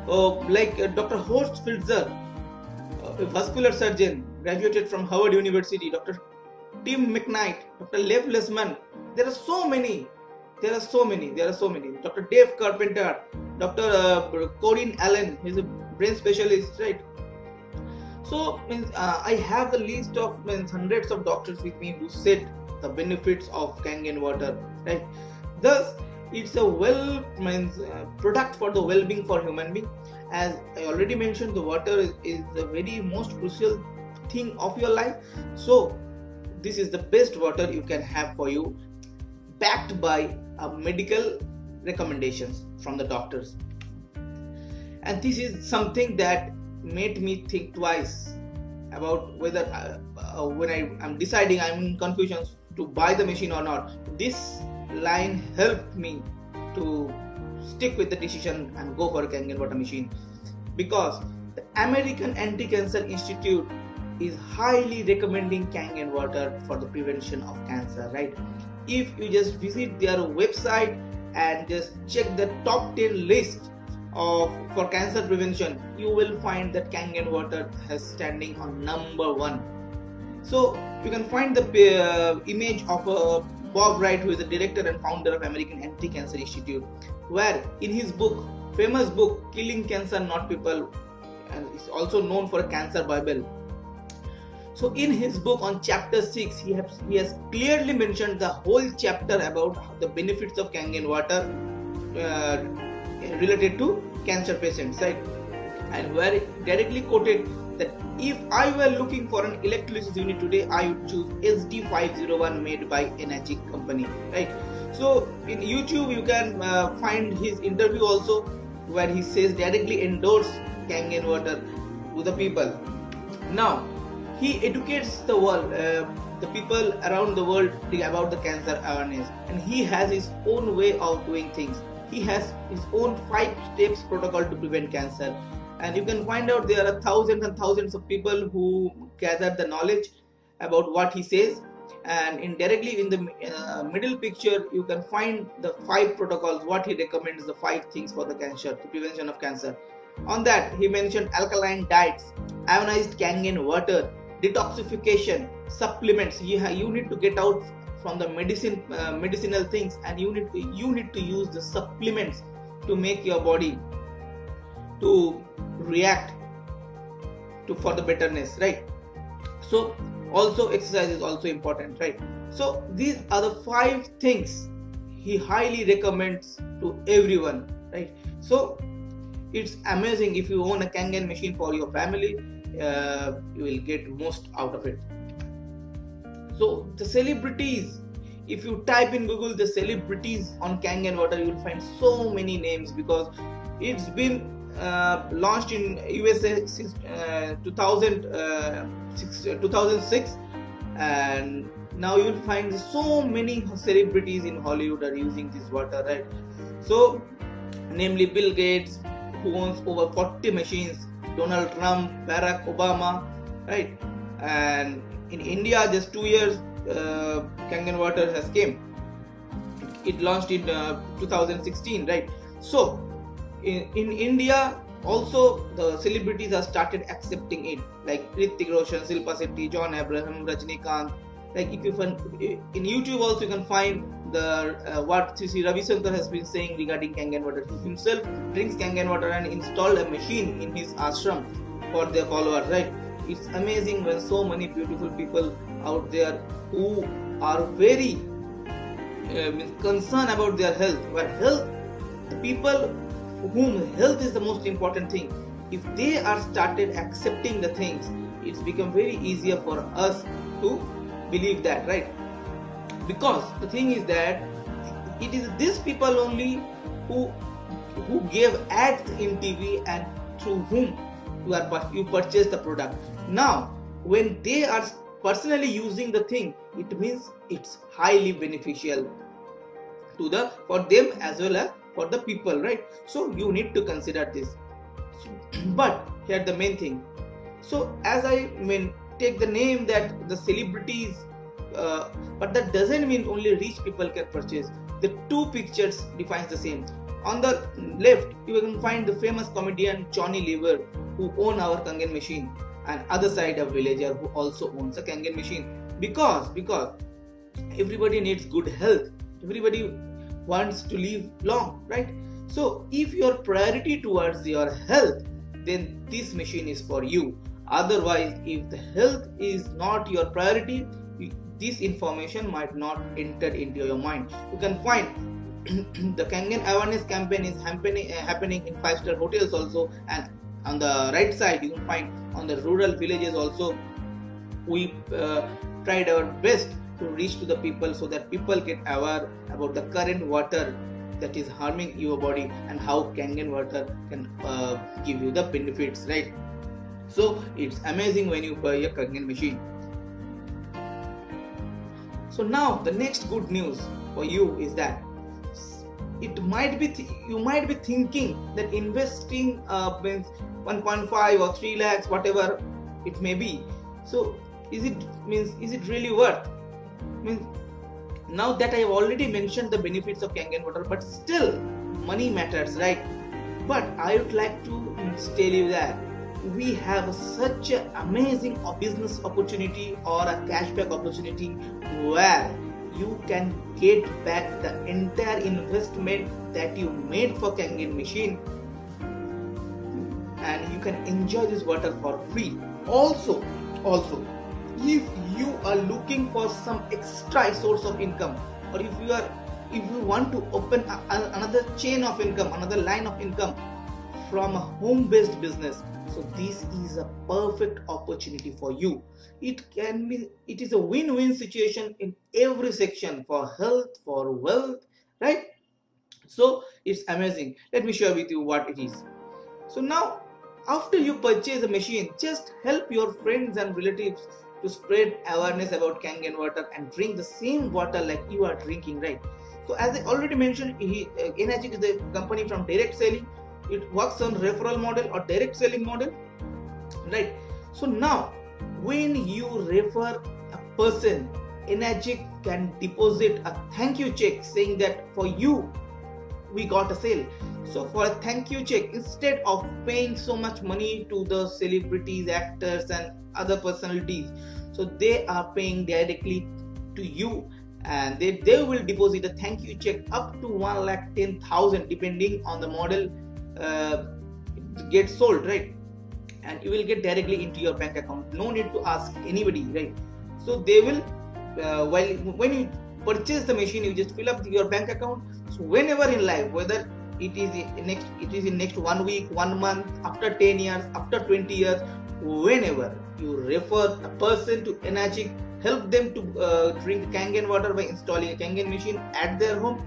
Dr. Horst Filzer, a vascular surgeon, graduated from Harvard University, Dr. Tim McKnight, Dr. Lev Lesman. There are so many. Dr. Dave Carpenter, Dr. Corinne Allen, he's a brain specialist, right? So I have the list of hundreds of doctors with me who said the benefits of Kangen water, right? Thus, it's a product for the well-being for human being. As I already mentioned, the water is the very most crucial thing of your life. So this is the best water you can have for you, backed by medical recommendations from the doctors. And this is something that made me think twice about whether when I'm deciding, I'm in confusion to buy the machine or not. This line helped me to stick with the decision and go for a Kangen water machine, because the American Anti-Cancer Institute is highly recommending Kangen water for the prevention of cancer, right? If you just visit their website and just check the top 10 list for cancer prevention, you will find that Kangen water has standing on number 1. So you can find the image of Bob Wright, who is the director and founder of American Anti-Cancer Institute, where in his book, famous book, Killing Cancer Not People, and it's also known for a Cancer Bible. So in his book on chapter 6, he has clearly mentioned the whole chapter about the benefits of Kangen water related to cancer patients, right? And where it directly quoted that if I were looking for an electrolysis unit today, I would choose SD501 made by Energic company, right? So in YouTube you can find his interview also, where he says directly endorse Kangen water to the people. Now he educates the world, the people around the world about the cancer awareness, and he has his own way of doing things. He has his own 5 steps protocol to prevent cancer, and you can find out there are thousands and thousands of people who gather the knowledge about what he says. And indirectly in the middle picture you can find the 5 protocols, what he recommends, the 5 things for the cancer, the prevention of cancer. On that he mentioned alkaline diets, ionized Kangen water, detoxification, supplements. You need to get out from the medicinal things, and you need to use the supplements to make your body to react for the betterness, right? So also exercise is also important, right? So these are the 5 things he highly recommends to everyone, right? So it's amazing. If you own a Kangen machine for your family, you will get most out of it. So the celebrities, if you type in Google the celebrities on Kangen Water, you will find so many names, because it's been launched in USA since 2006, and now you will find so many celebrities in Hollywood are using this water, right? So namely Bill Gates, who owns over 40 machines, Donald Trump, Barack Obama, right? And in India, just 2 years, Kangen Water has came. It launched in 2016, right? So in India also, the celebrities have started accepting it, like Hrithik Roshan, Shilpa Shetty, John Abraham, Rajinikanth. Like if you find in YouTube also, you can find the what Sri Ravi Shankar has been saying regarding Kangen Water. He himself drinks Kangen Water and installed a machine in his ashram for their followers, right? It's amazing when so many beautiful people out there who are very concerned about their health. But health, the people whom health is the most important thing, if they are started accepting the things, it's become very easier for us to believe that, right? Because the thing is that it is these people only who gave ads in TV and through whom you purchase the product. Now when they are personally using the thing, it means it's highly beneficial for them as well as for the people, right? So you need to consider this. But here the main thing, so as I take the name that the celebrities, but that doesn't mean only rich people can purchase. The two pictures defines the same. On the left you can find the famous comedian Johnny Lever, who own our Kangen machine, and other side a villager who also owns a Kangen machine, because everybody needs good health, everybody wants to live long, right? So if your priority towards your health, then this machine is for you. Otherwise, if the health is not your priority, this information might not enter into your mind. You can find the Kangen awareness campaign is happening in 5-star hotels also, and on the right side you can find on the rural villages also. We tried our best to reach to the people so that people get aware about the current water that is harming your body and how Kangen water can give you the benefits, right? So it's amazing when you buy a Kangen machine. So now the next good news for you is that it might be you might be thinking that investing means 1.5 or 3 lakhs, whatever it may be. So is it really worth? Now that I have already mentioned the benefits of Kangen water, but still money matters, right? But I would like to tell you that we have such an amazing business opportunity or a cashback opportunity where you can get back the entire investment that you made for Kangen machine, and you can enjoy this water for free. Also, if you are looking for some extra source of income, or if you want to open another chain of income, another line of income from a home-based business, so this is a perfect opportunity for you. It is a win-win situation in every section, for health, for wealth, right? So it's amazing. Let me share with you what it is. So now, after you purchase a machine, just help your friends and relatives to spread awareness about Kangen water and drink the same water like you are drinking, right? So as I already mentioned, Enagic is the company from direct selling. It works on referral model or direct selling model, right? So now when you refer a person, Enagic can deposit a thank you check saying that for you we got a sale. So for a thank you check, instead of paying so much money to the celebrities, actors and other personalities, so they are paying directly to you, and they will deposit a thank you check up to 1,10,000 depending on the model gets sold, right? And you will get directly into your bank account. No need to ask anybody, right? So they will when you purchase the machine, you just fill up your bank account. So whenever in life, whether it is in next 1 week, 1 month, after 10 years, after 20 years, whenever you refer a person to Enagic, help them to drink Kangen water by installing a Kangen machine at their home,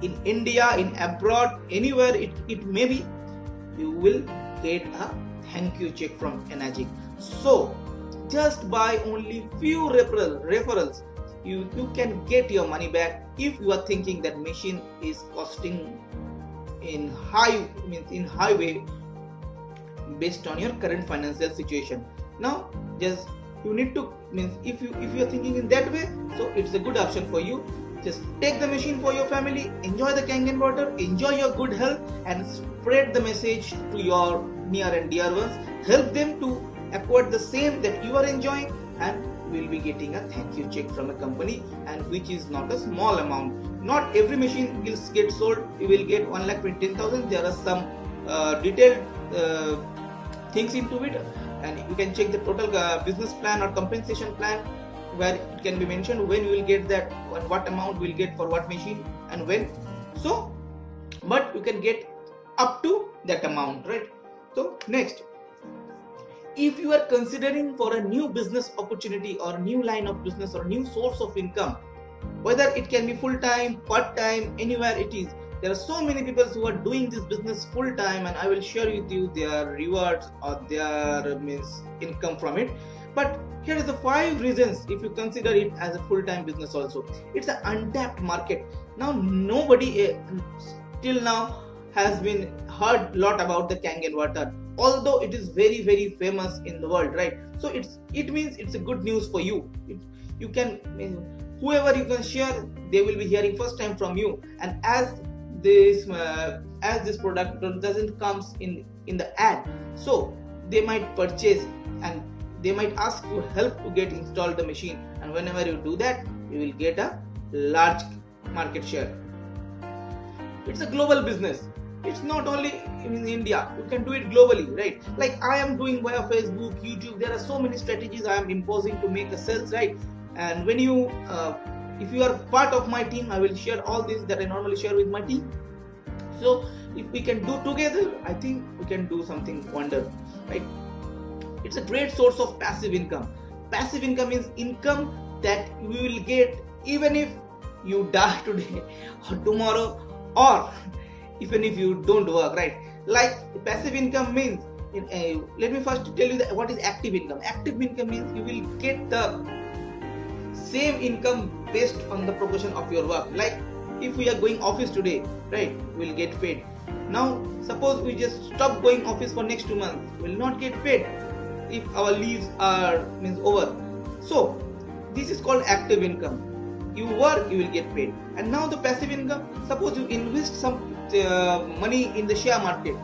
in India, in abroad, anywhere it may be, you will get a thank you check from Enagic. So just by only few referrals, you can get your money back if you are thinking that machine is costing in high way based on your current financial situation. Now just you need to if you are thinking in that way, so it's a good option for you. Just take the machine for your family, enjoy the Kangen water, enjoy your good health, and spread the message to your near and dear ones. Help them to acquire the same that you are enjoying, and will be getting a thank you check from a company, and which is not a small amount. Not every machine will get sold. You will get 1,10,000. There are some detailed things into it, and you can check the total business plan or compensation plan, where it can be mentioned when you will get that, what amount will get for what machine and when. So but you can get up to that amount, right? So next, if you are considering for a new business opportunity or new line of business or new source of income, whether it can be full-time, part-time, anywhere it is, there are so many people who are doing this business full-time, and I will share with you their rewards or their income from it. But here is the 5 reasons if you consider it as a full-time business also. It's an untapped market. Now nobody till now has been heard a lot about the Kangen water, although it is very famous in the world, right? So it means it's a good news for you. You can, whoever you can share, they will be hearing first time from you. And as this product doesn't comes in the ad, so they might purchase and they might ask you help to get installed the machine, and whenever you do that, you will get a large market share. It's a global business. It's not only in India, you can do it globally, right? Like I am doing via Facebook, YouTube. There are so many strategies I am imposing to make a sales, right? And when you if you are part of my team, I will share all this that I normally share with my team. So if we can do together, I think we can do something wonder, right? It's a great source of passive income. Passive income is income that you will get even if you die today or tomorrow, or even if you don't work, right? Like passive income means, let me first tell you what is active income. Active income means you will get the same income based on the proportion of your work. Like if we are going office today, right, we will get paid. Now suppose we just stop going office for next 2 months, we will not get paid if our leaves are over. So this is called active income. You work, you will get paid. And now the passive income, suppose you invest some money in the share market.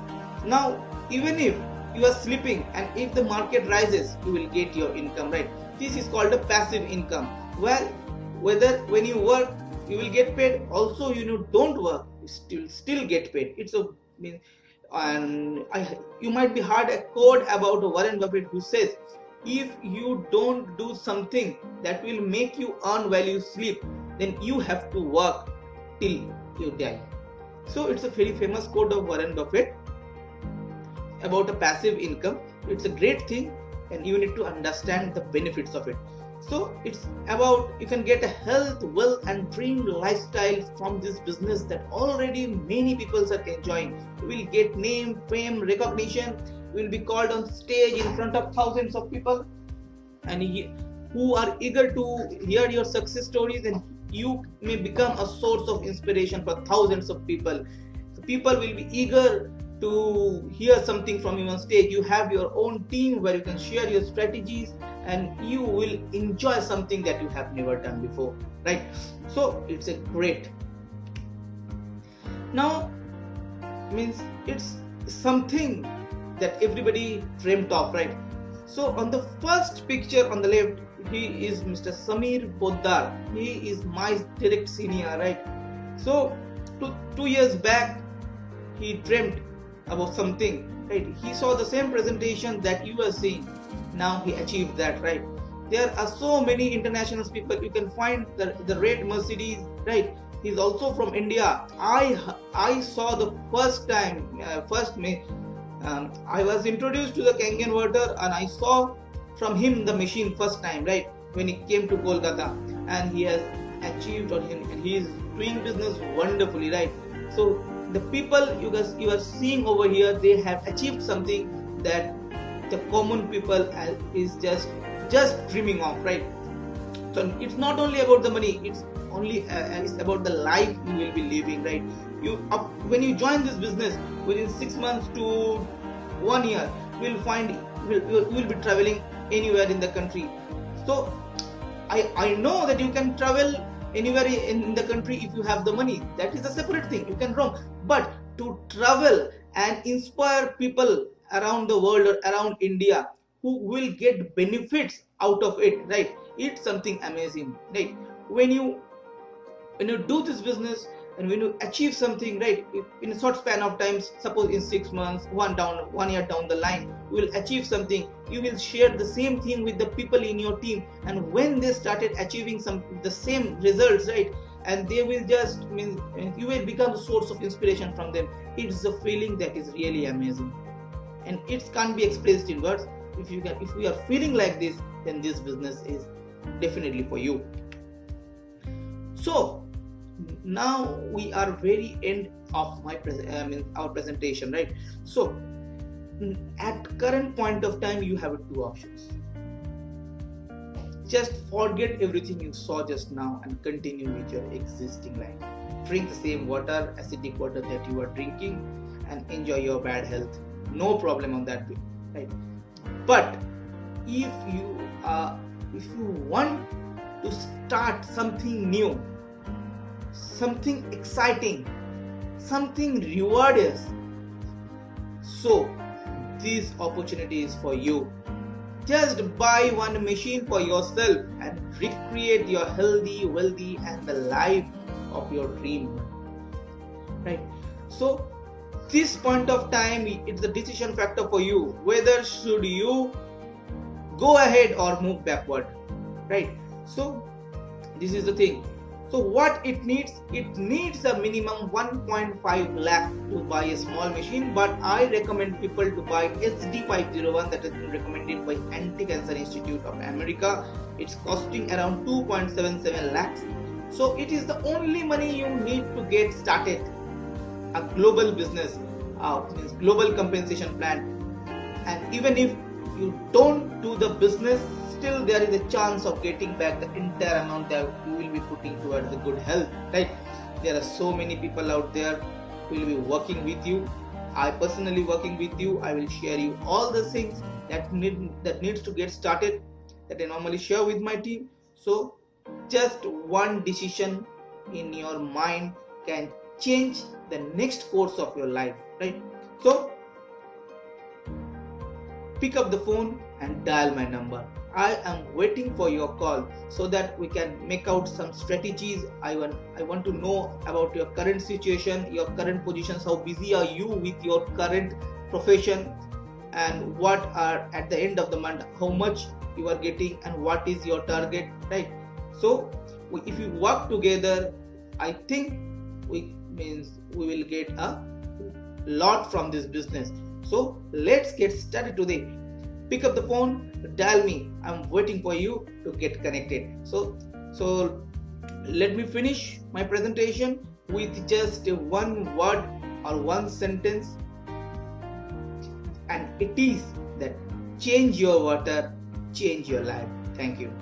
Now even if you are sleeping and if the market rises, you will get your income, right? This is called a passive income. Well, whether when you work you will get paid, also you don't work, you still get paid. It's a and you might be heard a quote about Warren Buffett, who says, if you don't do something that will make you earn while you sleep, then you have to work till you die. So it's a very famous quote of Warren Buffett about a passive income. It's a great thing, and you need to understand the benefits of it. So it's about, you can get a health, wealth and dream lifestyle from this business that already many people are enjoying. You will get name, fame, recognition. You will be called on stage in front of thousands of people, and who are eager to hear your success stories, and you may become a source of inspiration for thousands of people. So people will be eager to hear something from you on stage. You have your own team where you can share your strategies, and you will enjoy something that you have never done before, right? So it's a great. Now means it's something that everybody dreamt of, right? So on the first picture on the left, he is Mr. Samir Poddar. He is my direct senior, right? So 2 years back, he dreamt about something, right? He saw the same presentation that you are seeing. Now he achieved that, right? There are so many international people. You can find the red Mercedes, right? He's also from India. I saw the first time, I was introduced to the Kangen water, and I saw from him the machine first time, right, when he came to Kolkata, and he has achieved on him, and he is doing business wonderfully, right. So the people you are seeing over here, they have achieved something that the common people is just dreaming of, right. So it's not only about the money, it's about the life you will be living, right. When you join this business, within 6 months to 1 year, you'll be traveling anywhere in the country. So I know that you can travel anywhere in the country if you have the money. That is a separate thing, you can roam. But to travel and inspire people around the world or around India who will get benefits out of it, right, it's something amazing, right. When you do this business and when you achieve something, right, in a short span of time, suppose in 6 months, 1 year down the line, you will achieve something, you will share the same thing with the people in your team, and when they started achieving the same results, right, and they will you will become the source of inspiration from them. It's a feeling that is really amazing, and it can't be expressed in words. If we are feeling like this, then this business is definitely for you. So now we are very end of our presentation, right. So at current point of time, you have two options. Just forget everything you saw just now and continue with your existing life. Drink the same water, acidic water that you are drinking, and enjoy your bad health. No problem on that way, right. But if you want to start something new, something exciting, something rewarding, so this opportunity is for you. Just buy one machine for yourself and recreate your healthy, wealthy, and the life of your dream, right. So this point of time, it's the decision factor for you, whether should you go ahead or move backward, right. So this is the thing. So what it needs a minimum 1.5 lakh to buy a small machine, but I recommend people to buy SD501 that has been recommended by Anti-Cancer Institute of America. It's costing around 2.77 lakhs. So it is the only money you need to get started a global business, means global compensation plan. And even if you don't do the business, still there is a chance of getting back the entire amount that you will be putting towards the good health, right. There are so many people out there who will be working with you. I personally working with you. I will share you all the things that needs to get started, that I normally share with my team. So just one decision in your mind can change the next course of your life, right. So pick up the phone and dial my number. I am waiting for your call so that we can make out some strategies. I want to know about your current situation, your current positions, how busy are you with your current profession, and what are at the end of the month, how much you are getting and what is your target, right. So if we work together, I think we will get a lot from this business. So let's get started today. Pick up the phone, dial me. I'm waiting for you to get connected. So let me finish my presentation with just one word or one sentence, and it is that change your water, change your life. Thank you.